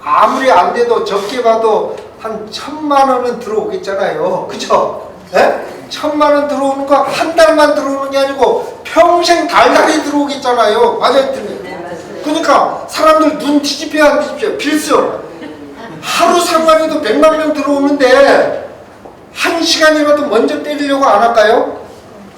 아무리 안 돼도 적게 봐도 한 1000만 원은 들어오겠잖아요. 그죠? 네? 1000만 원 들어오는 거 한 달만 들어오는 게 아니고 평생 달달이 들어오겠잖아요. 맞아요?
네, 맞아요.
그러니까 사람들 눈 뒤집혀야 안 뒤집혀요. 필수. 하루 상관에도 100만 명 들어오는데 1시간이라도 먼저 때리려고 안 할까요?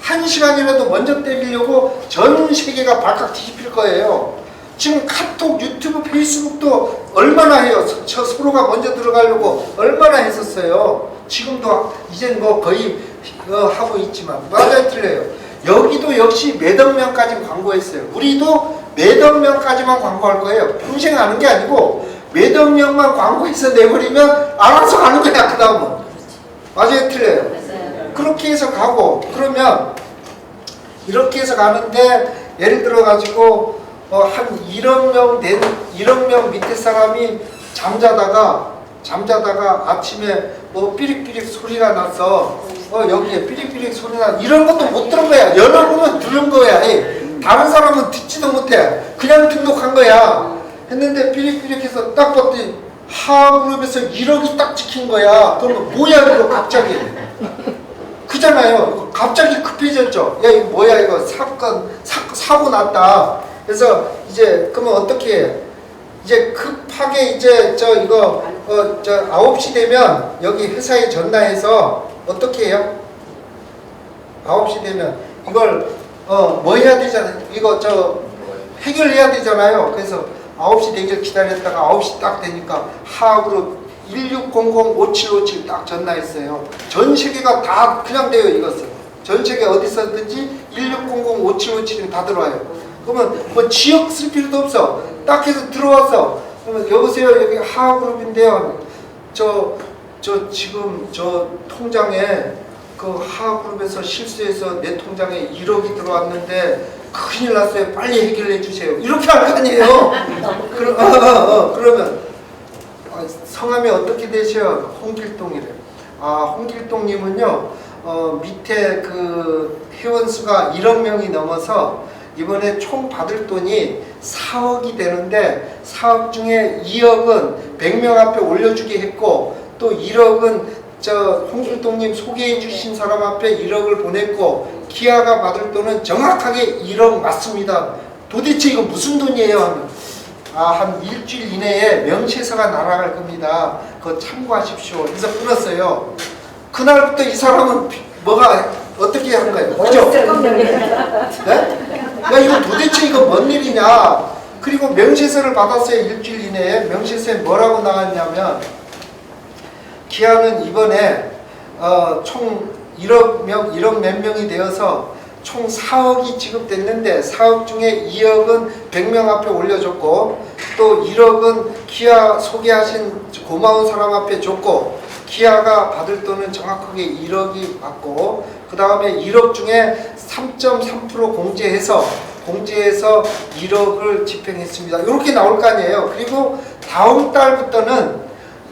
1시간이라도 먼저 때리려고 전 세계가 발칵 뒤집힐 거예요. 지금 카톡, 유튜브, 페이스북도 얼마나 해요. 저 서로가 먼저 들어가려고 얼마나 했었어요. 지금도 이젠 뭐 거의 하고 있지만. 맞아요, 틀려요? 여기도 역시 몇억 명까지 광고했어요. 우리도 몇억 명까지만 광고할 거예요. 평생 하는 게 아니고 몇억 명만 광고해서 내버리면 알아서 가는 거야. 그 다음은. 맞아요, 틀려요?
맞아요.
그렇게 해서 가고, 그러면 이렇게 해서 가는데 예를 들어 가지고 한 1억 명 밑에 사람이 잠자다가 아침에 뭐 삐릭삐릭 소리가 나서 여기에 삐릭삐릭 소리 나, 이런 것도 못 들은 거야. 여러분은 들은 거야. 다른 사람은 듣지도 못해. 그냥 등록한 거야. 했는데 삐릭삐릭해서 딱 봤더니 하그룹에서 1억이 딱 찍힌 거야. 그러면 뭐야 이거 갑자기. 그잖아요. 갑자기 급해졌죠. 야 이거 뭐야 이거 사고 났다. 그래서 이제 그러면 어떻게 해? 이제 급하게 이제 이거 9시 되면 여기 회사에 전화해서 어떻게 해요? 9시 되면 이걸 뭐 해야 되잖아요. 이거 해결해야 되잖아요. 그래서 9시 대기를 기다렸다가 9시 딱 되니까 하하그룹 1600-5757 딱 전화했어요. 전 세계가 다 그냥 돼요, 이것은. 전 세계 어디서든지 1600-5757이 다 들어와요. 그러면 뭐 지역 쓸 필요도 없어. 딱 해서 들어와서, 그러면 여보세요, 여기 하하그룹인데요. 저 지금 저 통장에 그 하하그룹에서 실수해서 내 통장에 1억이 들어왔는데 큰일 났어요. 빨리 해결해 주세요. 이렇게 할 거 아니에요. 그러면 성함이 어떻게 되셔요? 홍길동이래. 아, 홍길동님은요, 밑에 그 회원수가 1억 명이 넘어서 이번에 총 받을 돈이 4억이 되는데 4억 중에 2억은 100명 앞에 올려주게 했고 또 1억은 저 홍길동님 소개해 주신 사람 앞에 1억을 보냈고 기아가 받을 돈은 정확하게 1억 맞습니다. 도대체 이거 무슨 돈이에요? 한 일주일 이내에 명시서가 날아갈 겁니다. 그거 참고하십시오. 그래서 끊었어요. 그날부터 이 사람은 뭐가 어떻게 한 거예요? 그죠? 네? 야, 이거 도대체 이거 뭔 일이냐? 그리고 명시서를 받았어요. 일주일 이내에. 명시서에 뭐라고 나왔냐면 기아는 이번에 총 1억 몇 명이 되어서 총 4억이 지급됐는데 4억 중에 2억은 100명 앞에 올려줬고 또 1억은 기아 소개하신 고마운 사람 앞에 줬고 기아가 받을 돈은 정확하게 1억이 받고 그 다음에 1억 중에 3.3% 공제해서 1억을 집행했습니다. 이렇게 나올 거 아니에요. 그리고 다음 달부터는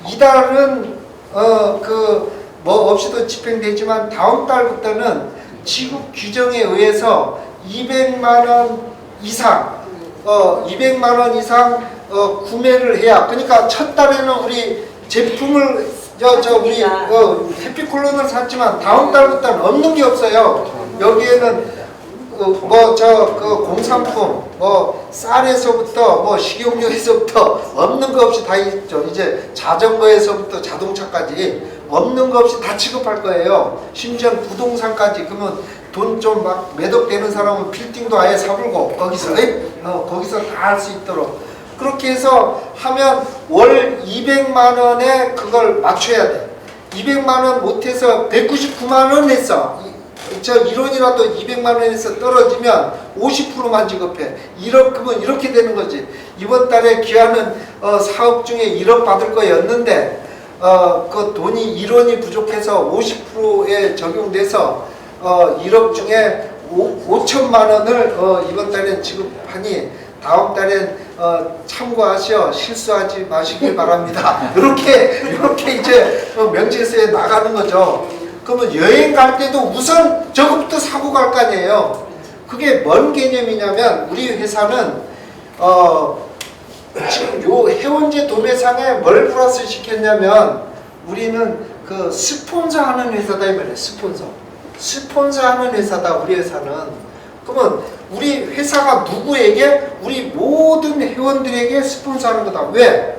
이달은 뭐 없이도 집행되지만 다음 달부터는 지급 규정에 의해서 200만 원 이상 구매를 해야, 그러니까 첫 달에는 우리 제품을 우리 해피콜론을 샀지만 다음 달부터는 없는 게 없어요. 여기에는 공산품, 쌀에서부터 식용유에서부터 없는 거 없이 다 있죠. 이제 자전거에서부터 자동차까지 없는 거 없이 다 취급할 거예요. 심지어 부동산까지. 그러면 돈 좀 막 매덕되는 사람은 빌딩도 아예 사불고 거기서 다 할 수 있도록 그렇게 해서 하면 월 200만 원에 그걸 맞춰야 돼. 200만 원 못해서 199만 원 했어. 저 1원이라도 200만 원에서 떨어지면 50%만 지급해. 1억 그러면 이렇게 되는 거지. 이번 달에 기아는 4억 중에 1억 받을 거였는데 그 돈이 1원이 부족해서 50%에 적용돼서 1억 중에 5천만 원을 이번 달엔 지급하니 다음 달엔 참고하시어 실수하지 마시길 바랍니다. 이렇게 이제 명제서에 나가는 거죠. 그러면 여행 갈 때도 우선 저거부터 사고 갈 거 아니에요. 그게 뭔 개념이냐면 우리 회사는 지금 요 해원제 도매상에 뭘 플러스 시켰냐면 우리는 그 스폰서 하는 회사다 이 말이에요. 스폰서 하는 회사다 우리 회사는. 그러면 우리 회사가 누구에게? 우리 모든 회원들에게 스폰서 하는 거다. 왜?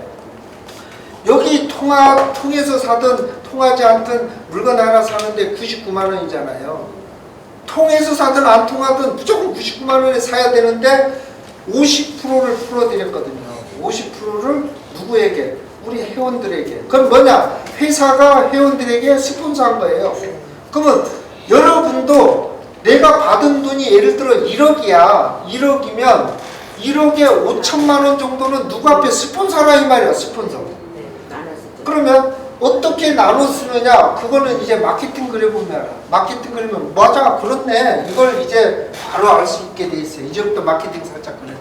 여기 통해서 사든 통하지 않든 물건 하나 사는데 99만 원이잖아요. 통해서 사든 안 통하든 무조건 99만 원에 사야 되는데 50%를 풀어드렸거든요. 50%를 누구에게? 우리 회원들에게. 그건 뭐냐? 회사가 회원들에게 스폰서한 거예요. 그러면 여러분도 내가 받은 돈이 예를 들어 1억이야. 1억이면 1억에 5천만 원 정도는 누구 앞에 스폰서라 이 말이야. 스폰서. 그러면 어떻게 나눠 쓰느냐? 그거는 이제 마케팅 그려보면 알아. 마케팅 그리면 맞아, 그렇네. 이걸 이제 바로 알 수 있게 돼 있어요. 이제부터 마케팅 살짝 그려드릴게요.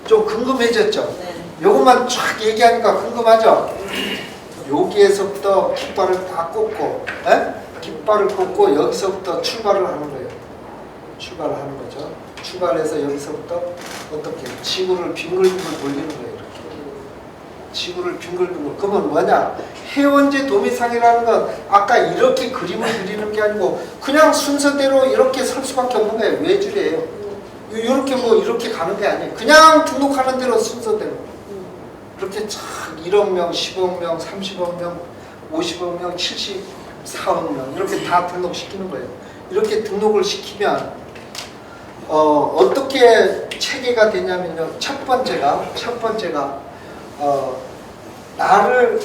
좀 궁금해졌죠?
네.
요것만 쫙 얘기하니까 궁금하죠? 여기에서부터 깃발을 다 꽂고, 깃발을 꽂고 여기서부터 출발을 하는 거예요. 출발을 하는 거죠. 출발해서 여기서부터 어떻게 지구를 빙글빙글 돌리는 거예요. 이렇게. 지구를 빙글빙글. 그러면 뭐냐? 해원제 도매상이라는 건 아까 이렇게 그림을 그리는 게 아니고 그냥 순서대로 이렇게 설 수밖에 없는 거예요. 외줄이에요. 이렇게 가는 게 아니에요. 그냥 등록하는 대로 순서대로. 이렇게 쫙 1억 명, 10억 명, 30억 명, 50억 명, 74억 명 이렇게 다 등록시키는 거예요. 이렇게 등록을 시키면 어떻게 체계가 되냐면요. 첫 번째가 나를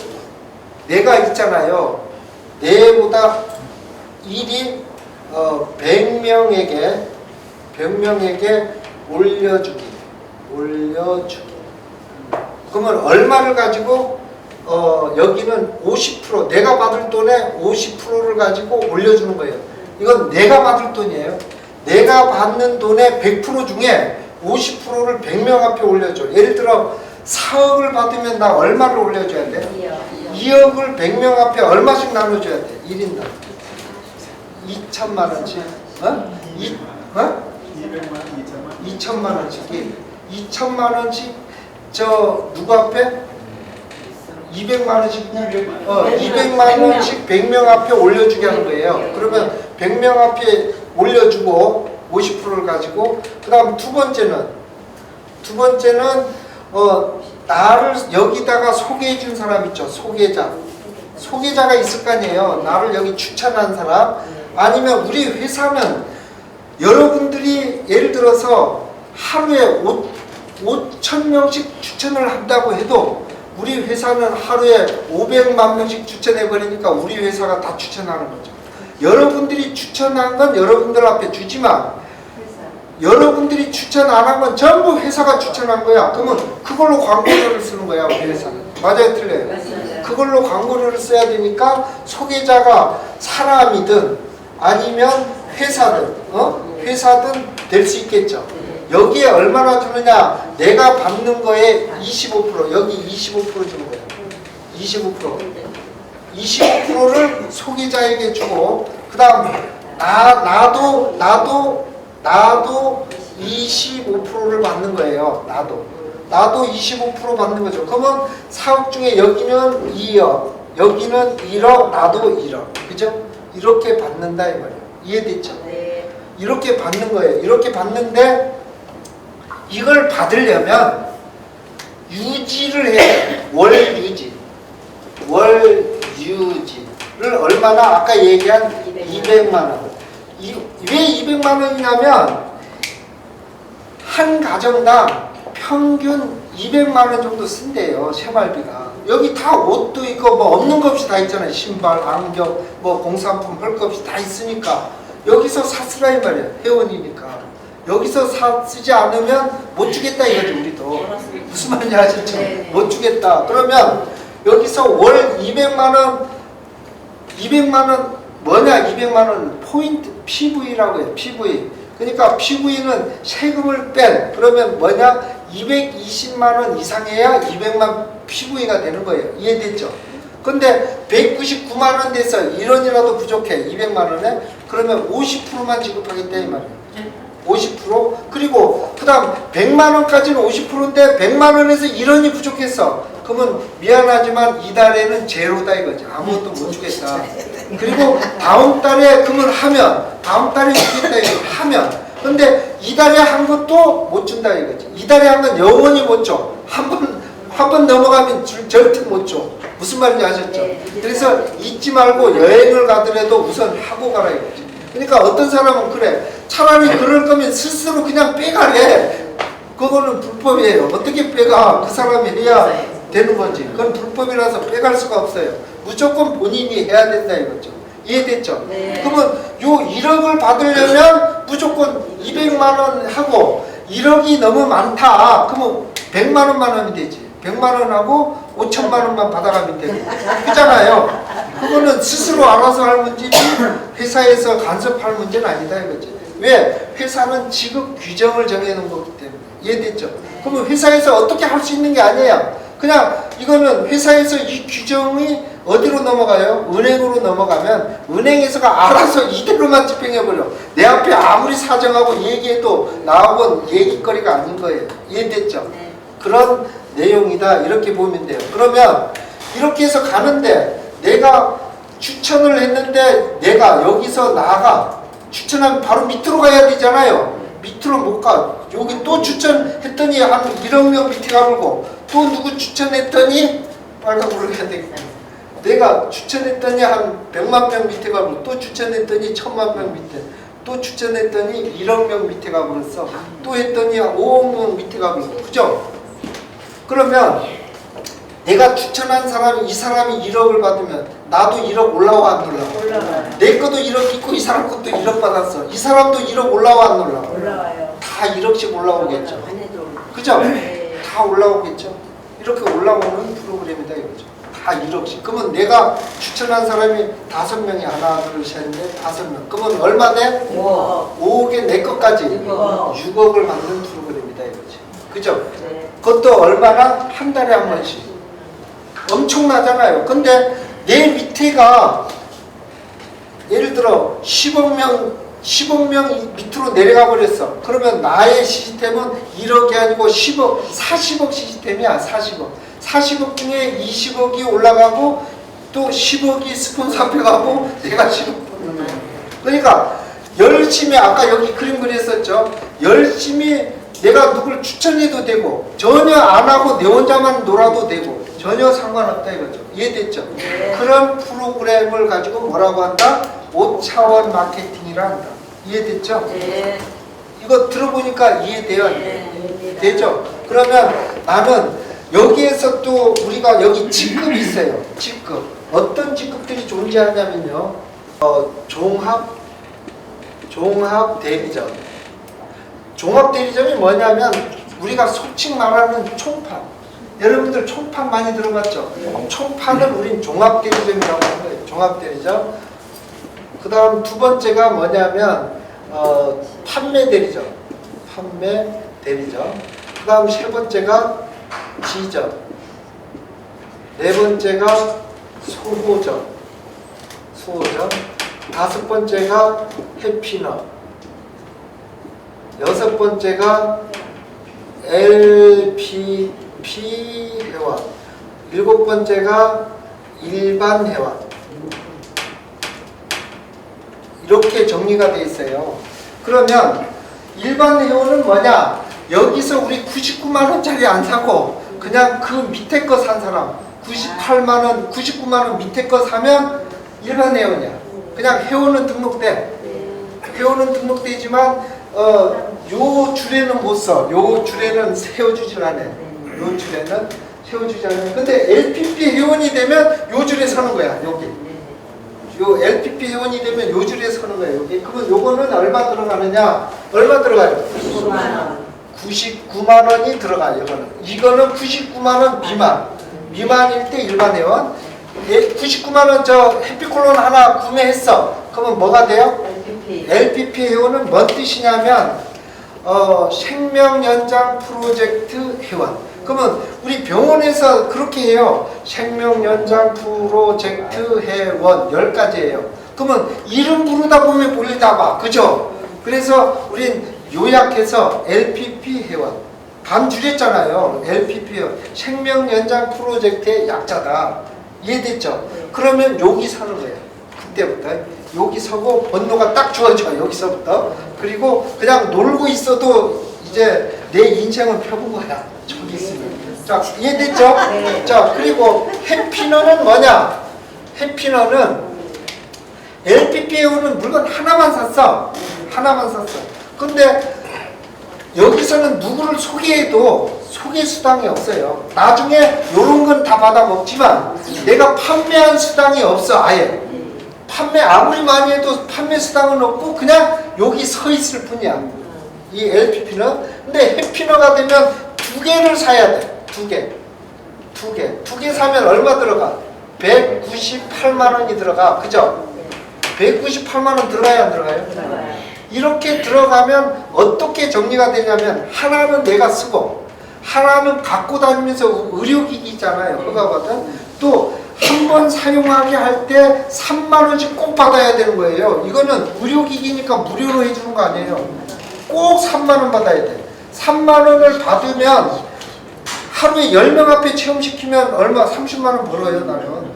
내가 있잖아요. 내보다 일이 100명에게 올려주기. 그러면 얼마를 가지고 여기는 50% 내가 받을 돈의 50%를 가지고 올려주는 거예요. 이건 내가 받을 돈이에요. 내가 받는 돈의 100% 중에 50%를 100명 앞에 올려줘. 예를 들어 4억을 받으면 나 얼마를 올려줘야 돼? 2억을 100명 앞에 얼마씩 나눠줘야 돼? 1인당 2천만 원씩. 2천만 원씩이 2천만 원씩 누구 앞에? 200만 원씩 200만 원씩 100명 앞에 올려주게 하는 거예요. 그러면 100명 앞에 올려주고 50%를 가지고 그다음 두 번째는 나를 여기다가 소개해 준 사람 있죠. 소개자가 있을 거 아니에요. 나를 여기 추천한 사람. 아니면 우리 회사는 여러분들이 예를 들어서 하루에 5,000명씩 추천을 한다고 해도 우리 회사는 하루에 500만 명씩 추천해 버리니까 우리 회사가 다 추천하는 거죠. 여러분들이 추천한 건 여러분들 앞에 주지만 여러분들이 추천 안 한 건 전부 회사가 추천한 거야. 그러면 그걸로 광고료를 쓰는 거야, 우리 회사는. 맞아요, 틀려요? 그걸로 광고료를 써야 되니까 소개자가 사람이든 아니면 회사든 될 수 있겠죠. 여기에 얼마나 주느냐? 내가 받는 거에 25%, 여기 25% 주는 거예요. 25%를 소개자에게 주고, 그 다음 나도 25%를 받는 거예요. 나도 25% 받는 거죠. 그러면 4억 중에 여기는 2억, 여기는 1억, 나도 1억. 그죠? 이렇게 받는다 이 말이에요. 이해됐죠?
네.
이렇게 받는 거예요. 이렇게 받는데 이걸 받으려면 유지를 해요. 월 유지를 얼마나? 아까 얘기한 200만 원. 왜 200만 원이냐면 한 가정당 평균 200만 원 정도 쓴대요. 생활비가. 여기 다 옷도 있고 뭐 없는 거 없이 다 있잖아요. 신발, 안경, 뭐 공산품 할 거 없이 다 있으니까 여기서 사쓰라 이 말이에요. 회원이니까. 여기서 쓰지 않으면 못 주겠다 이거죠. 우리도. 무슨 말인지 아시죠? 못 주겠다. 그러면 여기서 월 200만 원 뭐냐? 200만 원 포인트 PV라고 해요. PV. 그러니까 PV는 세금을 뺀 그러면 뭐냐? 220만 원 이상해야 200만 PV가 되는 거예요. 이해됐죠? 근데 199만 원 돼서 1원이라도 부족해. 200만 원에 그러면 50%만 지급하겠다 이 말이에요. 50%? 그리고 그 다음 100만 원까지는 50%인데 100만 원에서 1원이 부족했어. 그러면 미안하지만 이달에는 제로다 이거지. 아무것도 못 주겠다. 그리고 다음 달에 그걸 하면 다음 달에 주겠다 이거 하면 근데 이달에 한 것도 못 준다 이거지. 이달에 한 건 영원히 못 줘. 한 번 넘어가면 절대 못 줘. 무슨 말인지 아셨죠? 그래서 잊지 말고 여행을 가더라도 우선 하고 가라 이거지. 그러니까 어떤 사람은 그래. 차라리 그럴 거면 스스로 그냥 빼가래. 그거는 불법이에요. 어떻게 빼가? 그 사람이 해야 되는 거지. 그건 불법이라서 빼갈 수가 없어요. 무조건 본인이 해야 된다 이거죠. 이해됐죠?
네.
그러면 요 1억을 받으려면 무조건 200만 원 하고 1억이 너무 많다. 그러면 100만 원만 하면 되지. 100만 원하고 5천만 원만 받아가면 되고. 그잖아요. 그거는 스스로 알아서 할 문제지 회사에서 간섭할 문제는 아니다 이거지. 왜? 회사는 지급 규정을 정해놓은 거기 때문에. 이해됐죠? 그러면 회사에서 어떻게 할 수 있는 게 아니에요. 그냥 이거는 회사에서 이 규정이 어디로 넘어가요? 은행으로 넘어가면 은행에서가 알아서 이대로만 집행해버려. 내 앞에 아무리 사정하고 얘기해도 나하고는 얘기거리가 아닌 거예요. 이해됐죠?
네.
그런 내용이다 이렇게 보면 돼요. 그러면 이렇게 해서 가는데 내가 추천을 했는데 내가 여기서 나가 추천하면 바로 밑으로 가야 되잖아요. 밑으로 못 가. 여기 또 추천했더니 한 1억 명 밑에 가물고 또 누구 추천했더니 빨간불을 해야 되겠다. 내가 추천했더니 한 100만 명 밑에 가고 또 추천했더니 1000만 명 밑에 또 추천했더니 1억 명 밑에 가버렸어. 또 했더니 5억 명 밑에 가버렸어. 그죠? 그러면 내가 추천한 사람이 이 사람이 1억을 받으면 나도 1억 올라와 안 올라와?
올라가요.
내 것도 1억 있고 이 사람 것도 1억 받았어. 이 사람도 1억 올라와 안 올라와?
올라와요.
다 1억씩 올라오겠죠.
안 해도.
그죠?
네.
다 올라오겠죠. 이렇게 올라오는 프로그램이다 이거죠. 다 1억씩. 그러면 내가 추천한 사람이 5명이 하나 둘 셋 넷 5명. 그러면 얼마 돼? 5억에 내 것까지 6억을 받는 프로그램이다 이거지. 그죠?
네.
그것도 얼마나? 한 달에 한 번씩. 엄청나잖아요. 근데 내 밑에가 예를 들어 10억 명 밑으로 내려가 버렸어. 그러면 나의 시스템은 1억이 아니고 10억, 40억 시스템이야. 40억 중에 20억이 올라가고 또 10억이 스폰서 앞에 가고 내가 10억 받는 거야. 그러니까 열심히 아까 여기 그림 그렸었죠. 열심히 내가 누굴 추천해도 되고 전혀 안 하고 내 혼자만 놀아도 되고 전혀 상관없다 이거죠. 이해됐죠?
네.
그런 프로그램을 가지고 뭐라고 한다? 5차원 마케팅이라 한다. 이해됐죠?
네.
이거 들어보니까 이해돼요?
네.
되죠? 그러면 나는 여기에서 또 우리가 여기 직급이 있어요. 직급. 어떤 직급들이 존재하냐면요. 종합 대리점. 종합 대리점이 뭐냐면 우리가 속칭 말하는 총판. 여러분들 총판 많이 들어봤죠? 총판은 우린 종합 대리점이라고 하는 거예요. 종합 대리점. 그 다음 두 번째가 뭐냐면 판매 대리점. 판매 대리점. 그 다음 세 번째가 지점. 네 번째가 소호점. 다섯 번째가 해피너. 여섯 번째가 LPP 회원. 일곱 번째가 일반 회원. 이렇게 정리가 되어 있어요. 그러면 일반 회원은 뭐냐? 여기서 우리 99만 원짜리 안 사고 그냥 그 밑에 거 산 사람 98만 원, 99만 원 밑에 거 사면 일반 회원이야. 그냥 회원은 등록돼. 회원은 등록되지만 요 줄에는 못 써. 요 줄에는 세워주질 않아. 요 줄에는 세워주지 않아. 근데 LPP 회원이 되면 요 줄에 서는 거야. 여기. 요 LPP 회원이 되면 요 줄에 서는 거야. 여기. 그러면 요거는 얼마 들어가느냐? 얼마 들어가요?
99만 원.
99만 원이 들어가요. 이거는 99만 원 미만일 때 일반 회원. 99만 원 저 해피콜론 하나 구매했어. 그러면 뭐가 돼요? LPP 회원은 뭔 뜻이냐면 생명연장 프로젝트 회원. 그러면 우리 병원에서 그렇게 해요. 생명연장 프로젝트 회원 10가지예요. 그러면 이름 부르다 보면 몰리다 봐. 그죠? 그래서 우린 요약해서 LPP 회원. 반 줄였잖아요. LPP 회원. 생명연장 프로젝트의 약자다. 이해됐죠? 그러면 여기 사는 거예요. 그때부터. 여기 서고 번호가 딱 주어져. 여기서부터. 그리고 그냥 놀고 있어도 이제 내 인생은 펴본 거야. 저기 있으면. 자, 이해됐죠?
네.
자, 그리고 해피너는 뭐냐? 해피너는 LPP 회원은 물건 하나만 샀어. 하나만 샀어. 근데 여기서는 누구를 소개해도 소개 수당이 없어요. 나중에 요런 건 다 받아 먹지만 내가 판매한 수당이 없어. 아예. 판매 아무리 많이 해도 판매 수당은 없고 그냥 여기 서 있을 뿐이야. 이 LPP는. 근데 해피너가 되면 2개를 사야 돼. 2개 사면 얼마 들어가? 198만 원이 들어가. 그죠? 198만 원 들어가야 안 들어가요? 이렇게 들어가면 어떻게 정리가 되냐면 하나는 내가 쓰고 하나는 갖고 다니면서 의료기기잖아요. 허가받은. 또 한 번 사용하게 할 때 3만 원씩 꼭 받아야 되는 거예요. 이거는 의료기기니까 무료로 해주는 거 아니에요. 꼭 3만 원 받아야 돼. 3만 원을 받으면 하루에 10명 앞에 체험시키면 얼마? 30만 원 벌어요.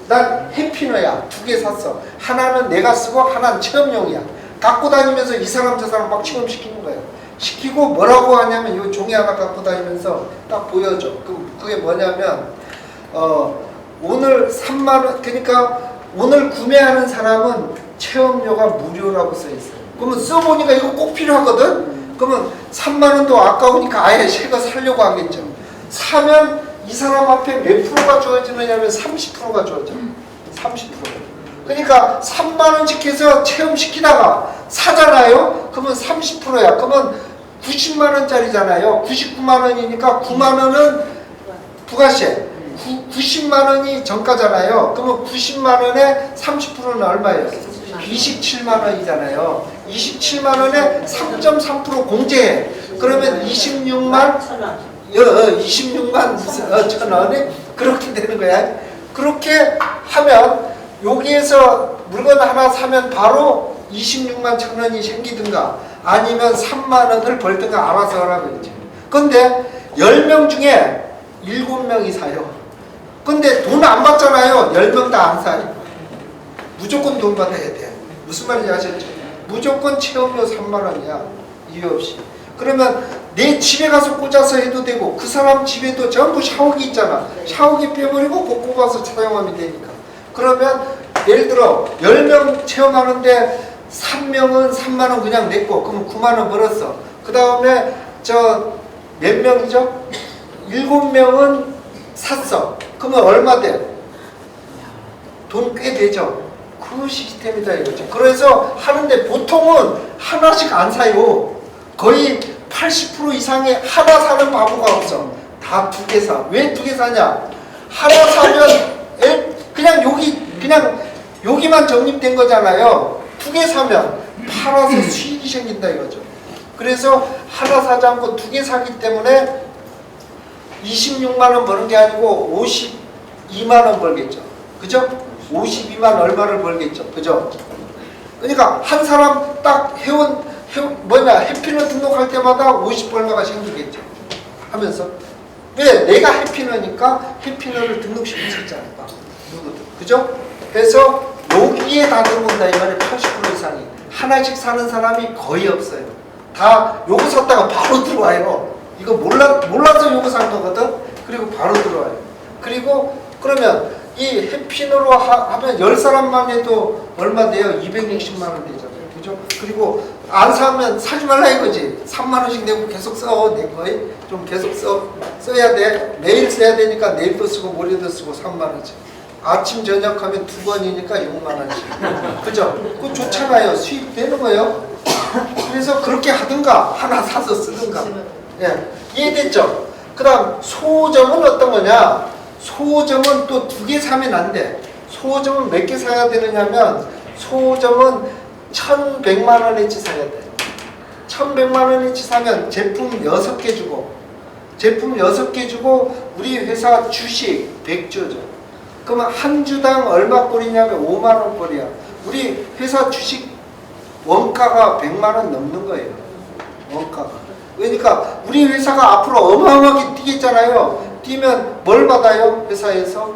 난 해피너야. 2개 샀어. 하나는 내가 쓰고 하나는 체험용이야. 갖고 다니면서 이 사람 저 사람 막 체험시키는 거예요. 시키고 뭐라고 하냐면 이 종이 하나 갖고 다니면서 딱 보여줘. 그게 뭐냐면 오늘 3만 원, 그러니까 오늘 구매하는 사람은 체험료가 무료라고 써 있어요. 그러면 써보니까 이거 꼭 필요하거든. 그러면 3만 원도 아까우니까 아예 새 거 사려고 하겠죠. 사면 이 사람 앞에 몇 프로가 주어지느냐면 30%가 주어져. 30%. 그러니까 3만 원씩 해서 체험시키다가 사잖아요. 그러면 30%야. 그러면 90만 원짜리잖아요. 99만 원이니까 9만 원은 부가세. 90만 원이 정가잖아요. 그러면 90만 원에 30%는 얼마예요? 27만 원이잖아요. 27만 원에 3.3% 공제해. 그러면 26만 26만 천 원이 그렇게 되는 거야. 그렇게 하면 여기에서 물건 하나 사면 바로 26만 천 원이 생기든가 아니면 3만 원을 벌든가 알아서 하라고 했지. 근데 10명 중에 7명이 사요. 근데 돈 안 받잖아요. 10명 다 안 사요. 무조건 돈 받아야 돼. 무슨 말인지 아셨죠? 무조건 체험료 3만 원이야. 이유 없이. 그러면 내 집에 가서 꽂아서 해도 되고 그 사람 집에도 전부 샤워기 있잖아. 샤워기 빼버리고 그 꼽아서 사용하면 되니까. 그러면 예를 들어 10명 체험하는데 3명은 3만 원 그냥 냈고 그럼 9만 원 벌었어. 그 다음에 저 몇 명이죠? 7명은 샀어. 그러면 얼마 돼? 돈 꽤 되죠? 그 시스템이다 이거죠. 그래서 하는데 보통은 하나씩 안 사요. 거의 80% 이상의 하나 사는 바보가 없어. 다 2개 사. 왜 2개 사냐? 하나 사면 그냥 여기만 적립된 거잖아요. 2개 사면 팔아서 수익이 생긴다 이거죠. 그래서 하나 사지 않고 2개 사기 때문에 26만 원 버는 게 아니고 52만 원 벌겠죠. 그죠? 52만 얼마를 벌겠죠. 그죠? 그러니까 한 사람 딱 해피너 등록할 때마다 50 얼마가 생기겠죠. 하면서 왜? 내가 해피너니까 해피너를 등록시킬 수 있잖아요. 누구도. 그죠? 그래서 여기에 다 들어온다 이 말이 80% 이상이. 하나씩 사는 사람이 거의 없어요. 다 요거 샀다가 바로 들어와요. 이거 몰라서 요거 산 거거든. 그리고 바로 들어와요. 그리고 그러면 이 해피너로 하면 10사람만 해도 얼마 돼요? 260만 원 되잖아요. 그죠? 그리고 안 사면 사지 말라 이거지. 3만 원씩 내고 계속 써. 내 거에 좀 계속 써야 돼. 매일 써야 되니까 내일도 쓰고 모레도 쓰고 3만 원씩. 아침 저녁 하면 2번이니까 6만 원씩. 그죠? 그거 좋잖아요. 수입 되는 거예요. 그래서 그렇게 하든가 하나 사서 쓰든가. 예, 이해됐죠? 그 다음 소호점은 어떤 거냐? 소호점은 또 2개 사면 안 돼. 소호점은 몇 개 사야 되느냐면 소호점은 1,100만 원어치 사야 돼. 1,100만 원어치 사면 제품 6개 주고 제품 6개 주고 우리 회사 주식 100주 줘. 그러면 한 주당 얼마 꼴이냐면 5만 원 꼴이야. 우리 회사 주식 원가가 100만 원 넘는 거예요. 원가가. 그러니까 우리 회사가 앞으로 어마어마하게 뛰겠잖아요. 뛰면 뭘 받아요? 회사에서?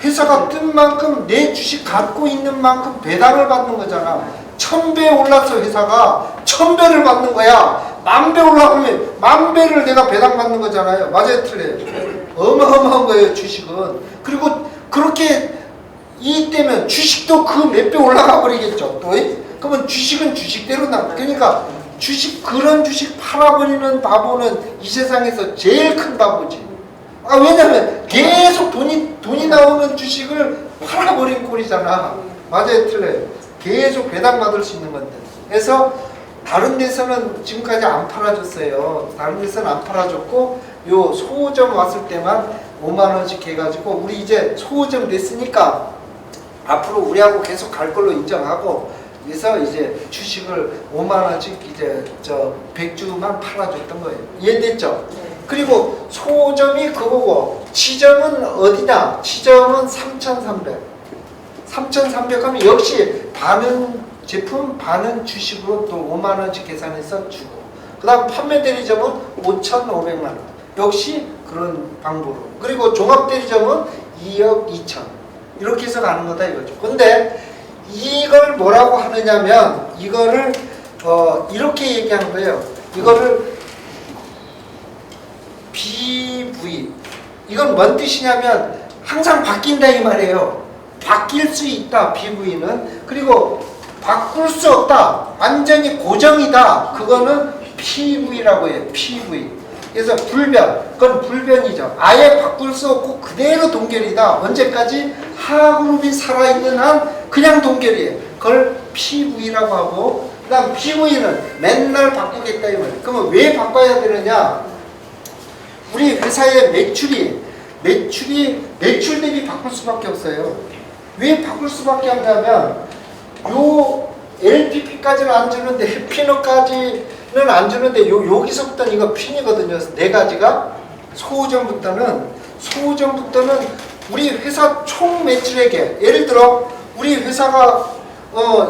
회사가 뜬 만큼 내 주식 갖고 있는 만큼 배당을 받는 거잖아. 1000배 올라서 회사가 1000배를 받는 거야. 10,000배 올라가면 10,000배를 내가 배당 받는 거잖아요. 맞아요? 틀려요? 어마어마한 거예요. 주식은. 그리고 그렇게 이익 되면 주식도 그 몇 배 올라가 버리겠죠. 또 그러면 주식은 주식대로 나. 그러니까 그런 주식 팔아버리는 바보는 이 세상에서 제일 큰 바보지. 왜냐면 계속 돈이 나오는 주식을 팔아버린 꼴이잖아. 맞아요? 틀려요? 계속 배당받을 수 있는 건데. 그래서 다른 데서는 지금까지 안 팔아줬어요. 다른 데서는 안 팔아줬고 요 소호점 왔을 때만 5만 원씩 해가지고 우리 이제 소호점 됐으니까 앞으로 우리하고 계속 갈 걸로 인정하고 그래서 이제 주식을 5만 원씩 이제 100주만 팔아줬던 거예요. 이해됐죠? 네. 그리고 소점이 그거고 지점은 어디냐? 지점은 3,300. 3,300 하면 역시 반은 제품 반은 주식으로 또 5만 원씩 계산해서 주고 그 다음 판매 대리점은 5,500만 원. 역시 그런 방법으로. 그리고 종합 대리점은 2억 2천. 이렇게 해서 가는 거다 이거죠. 근데 이걸 뭐라고 하느냐면 이거를 이렇게 얘기하는 거예요. 이거를 BV. 이건 뭔 뜻이냐면 항상 바뀐다 이 말이에요. 바뀔 수 있다 BV는. 그리고 바꿀 수 없다. 완전히 고정이다. 그거는 PV라고 해요. PV. 그래서 불변. 그건 불변이죠. 아예 바꿀 수 없고 그대로 동결이다. 언제까지? 하그룹이 살아있는 한 그냥 동결이에요. 그걸 PV라고 하고, 그 다음 PV는 맨날 바꾸겠다 이 말이에요. 그러면 왜 바꿔야 되느냐? 우리 회사의 매출 대비 바꿀 수밖에 없어요. 왜 바꿀 수밖에 없냐면 요 LPP까지는 안 주는데 해피너까지는 안 주는데 여기서부터는 이거 핀이거든요. 네 가지가 소호점부터는 우리 회사 총 매출액에 예를 들어 우리 회사가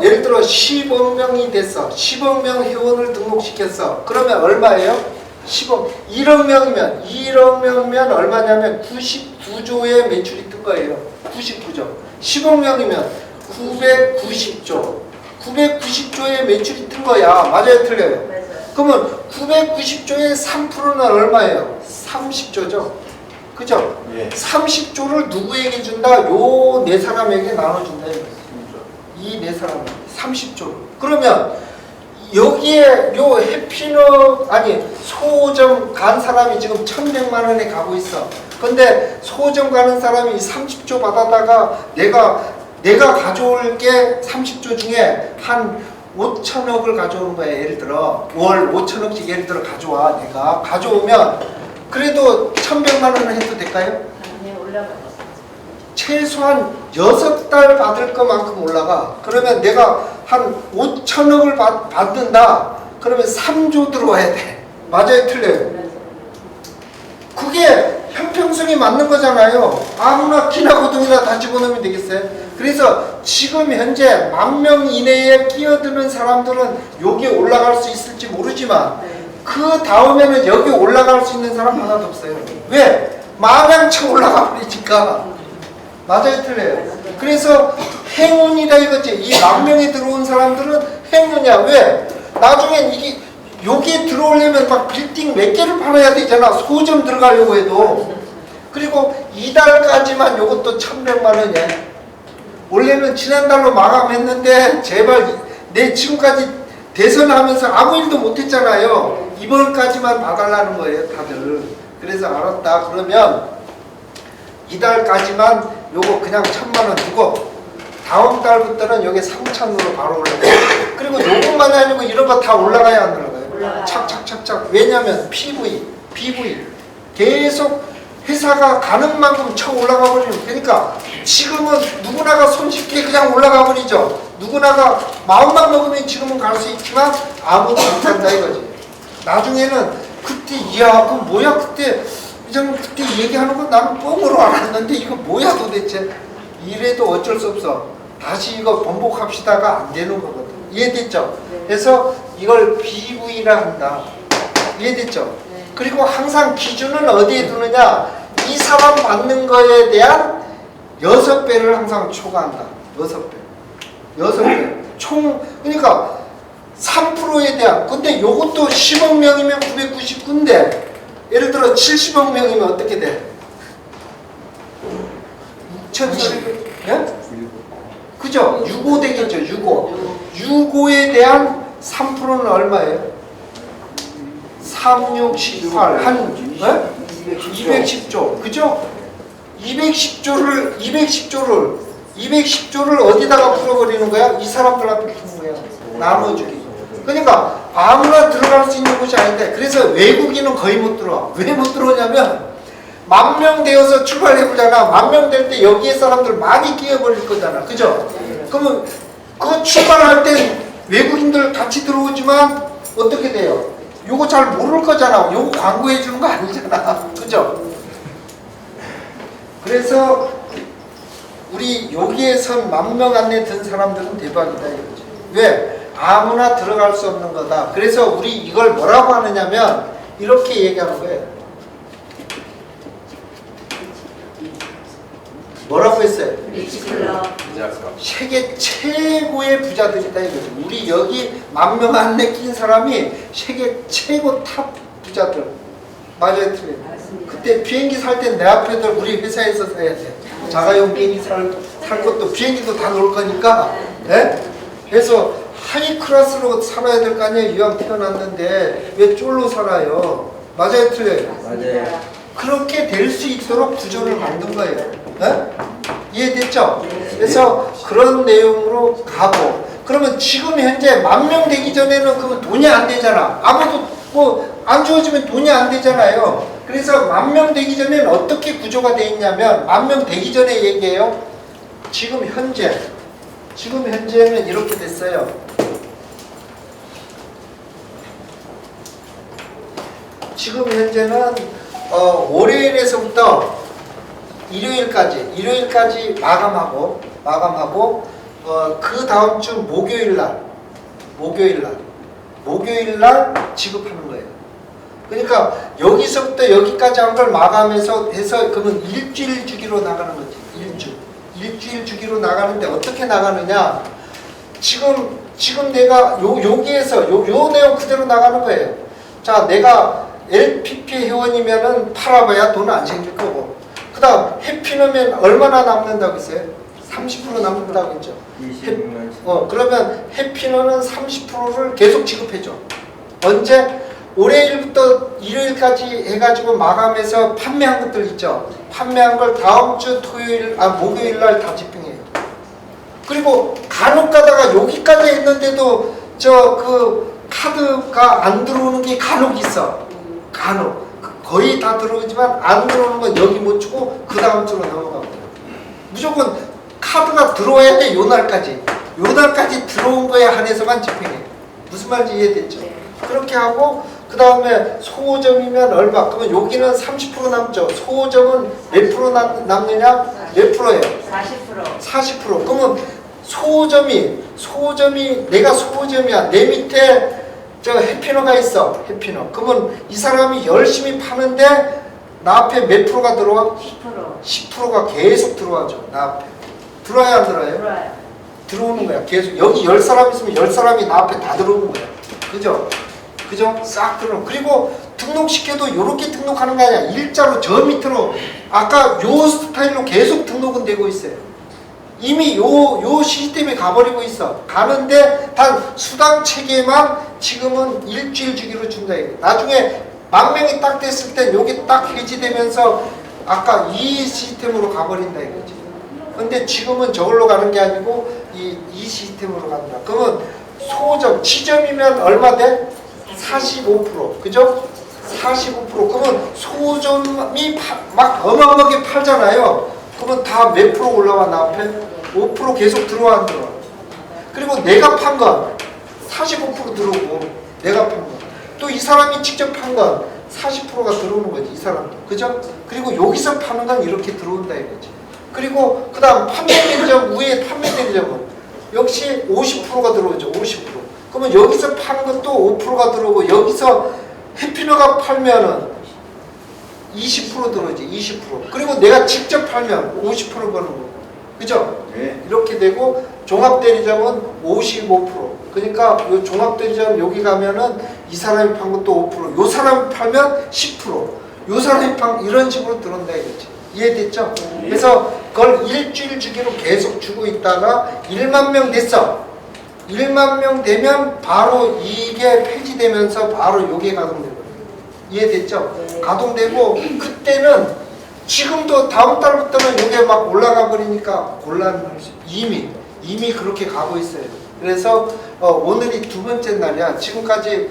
예를 들어 10억 명이 됐어. 10억 명 회원을 등록시켰어. 그러면 얼마예요? 10억. 1억 명이면 얼마냐면 99조의 매출이 뜬 거예요. 99조. 10억 명이면 990조. 990조의 매출이 뜬 거야. 맞아요, 틀려요?
맞아요.
그러면 990조의 3%는 얼마예요? 30조죠. 그죠?
예.
30조를 누구에게 준다? 요 네 사람에게 나눠준다. 이 네 사람 30조. 그러면 여기에 요 해피너 아니 소호점 간 사람이 지금 1,100만 원에 가고 있어. 근데 소호점 가는 사람이 30조 받아다가 내가 가져올 게 30조 중에 한 5천억을 가져오는 거야. 예를 들어 월 5천억씩 예를 들어 가져와. 내가 가져오면 그래도 1,100만 원을 해도 될까요?
네, 올라가요.
최소한 6달 받을 것만큼 올라가. 그러면 내가 한 5천억을 받는다. 그러면 3조 들어와야 돼. 맞아요, 틀려요? 그게 형평성이 맞는 거잖아요. 아무나 키나 고등이나 다 집어넣으면 되겠어요? 그래서 지금 현재 10,000명 이내에 끼어드는 사람들은 여기 올라갈 수 있을지 모르지만 그 다음에는 여기 올라갈 수 있는 사람 하나도 없어요. 왜? 마냥쳐 올라가 버리니까. 맞아요, 틀려요? 그래서 행운이다 이거지. 이 10,000명에 들어온 사람들은 행운이야. 왜? 나중엔 이게 여기에 들어오려면 막 빌딩 몇 개를 팔아야 되잖아. 소점 들어가려고 해도. 그리고 이달까지만 요것도 1,100만 원이야. 원래는 지난달로 마감했는데 제발 내 지금까지 대선하면서 아무 일도 못했잖아요. 이번까지만 봐달라는 거예요, 다들. 그래서 알았다. 그러면 이달까지만 요거 그냥 1,000만 원 두고 다음 달부터는 여기 3,000으로 바로 올라가요. 그리고 요것만 아니고 이런 거 다 올라가야 안 올라가요?
올라가요.
착착착착. 왜냐면 PV 계속 회사가 가는 만큼 쳐 올라가 버리는. 그러니까 지금은 누구나가 손쉽게 그냥 올라가 버리죠. 누구나가 마음만 먹으면 지금은 갈 수 있지만 아무도 못한다 이거지. 나중에는 그때 이야 그 뭐야 그때 얘기하는 건 나는 뻥으로 알았는데 이거 뭐야 도대체. 이래도 어쩔 수 없어. 다시 이거 번복합시다가 안 되는 거거든. 이해됐죠? 그래서 이걸 BV라 한다. 이해됐죠? 그리고 항상 기준은 어디에 두느냐? 이 사람 받는 거에 대한 6배를 항상 초과한다. 6배. 총, 그러니까 3%에 대한. 근데 요것도 10억 명이면 999인데, 예를 들어 70억 명이면 어떻게 돼? 2,700, 예? 그죠? 6호 되겠죠, 6호에 대한 3%는 얼마예요? 3, 6, 18, 한 210조, 그죠? 210조를 어디다가 풀어버리는 거야? 이 사람들 앞에 푸는 거야. 나눠주기. 그러니까 아무나 들어갈 수 있는 곳이 아닌데, 그래서 외국인은 거의 못 들어와. 왜 못 들어오냐면 10,000명 되어서 출발해보잖아. 10,000명 될 때 여기에 사람들 많이 끼어버릴 거잖아. 그죠? 그러면 그 출발할 땐 외국인들 같이 들어오지만 어떻게 돼요? 요거 잘 모를 거잖아. 요거 광고해 주는 거 아니잖아. 그죠? 그래서 우리 여기에선 10,000명 안에 든 사람들은 대박이다 이거지. 왜? 아무나 들어갈 수 없는 거다. 그래서 우리 이걸 뭐라고 하느냐면 이렇게 얘기하는 거예요. 뭐라고 했어요? 세계 최고의 부자들이다 이거죠. 우리 여기 10,000명 안에 낀 사람이 세계 최고 탑 부자들. 맞아요, 틀려요. 그때 비행기 살 땐 내 앞에도 우리 회사에서 사야 돼. 자가용 비행기 살 것도 비행기도 다 놓을 거니까. 네? 그래서 하이 클래스로 살아야 될 거 아니에요. 이왕 태어났는데 왜 쫄로 살아요? 맞아요, 틀려요?
맞아요.
그렇게 될 수 있도록 구조를 만든 거예요. 네? 이해됐죠? 그래서 그런 내용으로 가고, 그러면 지금 현재 10,000명 되기 전에는 그러면 돈이 안 되잖아. 아무도 뭐 안 주어지면 돈이 안 되잖아요. 그래서 10,000명 되기 전에는 어떻게 구조가 돼 있냐면, 10,000명 되기 전에 얘기해요. 지금 현재는 이렇게 됐어요. 지금 현재는 월요일에서부터 일요일까지 마감하고 그 다음 주 목요일 날 지급하는 거예요. 그러니까 여기서부터 여기까지 한 걸 마감해서 해서 그러면 일주일 주기로 나가는 거지. 일주일 주기로 나가는데 어떻게 나가느냐? 지금 내가 여기에서 요 내용 그대로 나가는 거예요. 자, 내가 LPP 회원이면은 팔아봐야 돈 안 생길 거고, 그 다음 해피너면 얼마나 남는다고 했어요? 30% 남는다고 했죠.
26만.
그러면 해피너는 30%를 계속 지급해줘. 언제? 월요일부터 일요일까지 해가지고 마감해서 판매한 것들 있죠. 판매한 걸 다음 주 목요일 날 다 집행해요. 그리고 간혹 가다가 여기까지 했는데도 그 카드가 안 들어오는 게 간혹 있어. 간혹. 거의 다 들어오지만 안 들어오는 건 여기 못 주고 그 다음 주로 넘어가고. 무조건 카드가 들어와야 돼. 요 날까지 들어온 거에 한해서만 집행해. 무슨 말인지 이해됐죠? 그렇게 하고, 그 다음에 소호점이면 얼마? 그러면 여기는 30% 남죠. 소호점은 몇 프로 남느냐? 몇 프로예요? 40%. 그러면 소호점이 내가 소호점이야. 내 밑에 해피너가 있어. 해피너. 그러면 이 사람이 열심히 파는데 나 앞에 몇 프로가 들어와? 10%가 계속 들어와죠. 나 앞에. 들어와야 안 들어와요?
들어와요.
들어오는 거야. 계속. 여기 10사람 있으면 10사람이 나 앞에 다 들어오는 거야. 그죠? 싹 들어오는. 그리고 등록시켜도 이렇게 등록하는 게 아니라 일자로 저 밑으로 아까 요 스타일로 계속 등록은 되고 있어요. 이미 요 시스템에 가버리고 있어. 가는데 단 수당 체계만 지금은 일주일 주기로 준다. 나중에 10,000명이 딱 됐을 때 요게 딱 해지되면서 아까 이 시스템으로 가버린다 이거지. 근데 지금은 저걸로 가는 게 아니고 이 시스템으로 간다. 그러면 소점, 지점이면 얼마 돼? 45%. 그죠? 45%. 그러면 소점이 막 어마어마하게 팔잖아요. 그러면 다 몇 프로 올라와 나 앞에? 5% 계속 들어와 안 들어와? 그리고 내가 판 건 45% 들어오고, 내가 판 건 또 이 사람이 직접 판 건 40%가 들어오는 거지, 이 사람도. 그죠? 그리고 여기서 파는 건 이렇게 들어온다 이거지. 그리고 그 다음 판매 대리점, 위에 판매 대리점은 역시 50%가 들어오죠. 50%. 그러면 여기서 파는 것도 5%가 들어오고, 여기서 해피너가 팔면은 20% 들어오지. 20%. 그리고 내가 직접 팔면 50% 버는 거고. 그죠?
네.
이렇게 되고, 종합대리점은 55%. 그러니까 요 종합대리점 여기 가면은 이 사람이 판 것도 5%. 요 사람이 팔면 10%. 요 사람이 판 이런 식으로 들어온다 이거지. 이해됐죠? 그래서 그걸 일주일 주기로 계속 주고 있다가 10,000명 됐어. 10,000명 되면 바로 이게 폐지되면서 바로 요게 가동되거든요. 이해됐죠? 가동되고, 그때는 지금도 다음 달부터는 요게 막 올라가 버리니까 곤란할 수, 이미 그렇게 가고 있어요. 그래서 오늘이 두 번째 날이야. 지금까지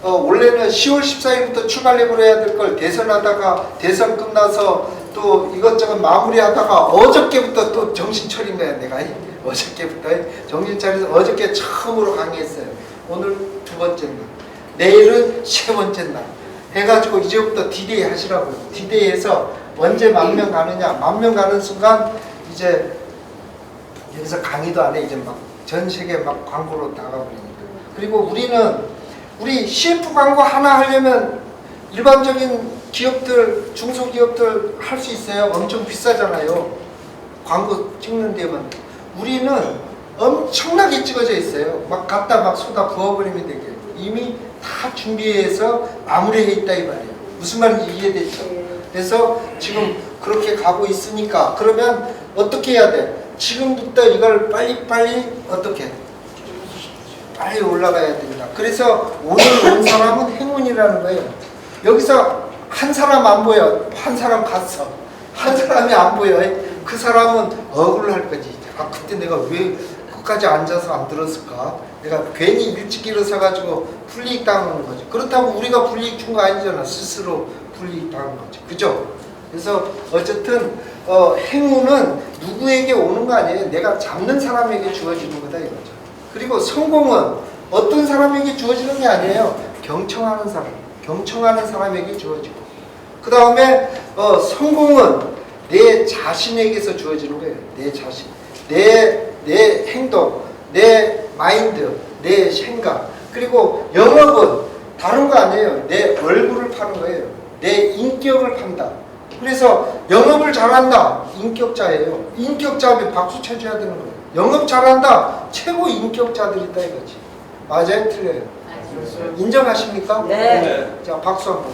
원래는 10월 14일부터 출발해버려 해야 될 걸 대선하다가 대선 끝나서 또 이것저것 마무리하다가 어저께부터 또 정신 차린 거야. 내가 어저께부터 정신 차려서 어저께 처음으로 강의했어요. 오늘 두 번째 날, 내일은 세 번째 날 해가지고 이제부터 디데이 하시라고요. 디데이해서 언제 10,000명 가느냐. 10,000명 가는 순간 이제 여기서 강의도 안 해. 이제 막 전 세계 막 광고로 나가버리니까. 그리고 우리 CF 광고 하나 하려면 일반적인 기업들, 중소기업들 할 수 있어요. 엄청 비싸잖아요. 광고 찍는 데만. 우리는 엄청나게 찍어져 있어요. 막 갖다 막 쏟아 부어버리면 되게. 이미 다 준비해서 마무리해 있다 이 말이에요. 무슨 말인지 이해됐죠? 그래서 지금 그렇게 가고 있으니까, 그러면 어떻게 해야 돼? 지금부터 이걸 빨리빨리 어떻게 빨리 올라가야 된다. 그래서 오늘 온 사람은 행운이라는 거예요. 여기서 한 사람 안 보여. 한 사람 갔어. 한 사람이 안 보여. 그 사람은 억울할 거지. 아, 그때 내가 왜 끝까지 앉아서 안 들었을까? 내가 괜히 일찍 일어서가지고 불이익 당하는 거지. 그렇다고 우리가 불이익 준 거 아니잖아. 스스로 불이익 당한 거지. 그죠? 그래서 어쨌든 행운은 누구에게 오는 거 아니에요. 내가 잡는 사람에게 주어지는 거다 이거죠. 그리고 성공은 어떤 사람에게 주어지는 게 아니에요. 경청하는 사람에게 주어지고. 그 다음에 성공은 내 자신에게서 주어지는 거예요. 내 자신, 내 행동, 내 마인드, 내 생각. 그리고 영업은 다른 거 아니에요. 내 얼굴을 파는 거예요. 내 인격을 판다. 그래서 영업을 잘한다. 인격자예요. 인격자면 박수 쳐줘야 되는 거예요. 영업 잘한다. 최고 인격자들이다 이거지. 맞아요? 틀려요? 인정하십니까?
네.
자, 박수 한번.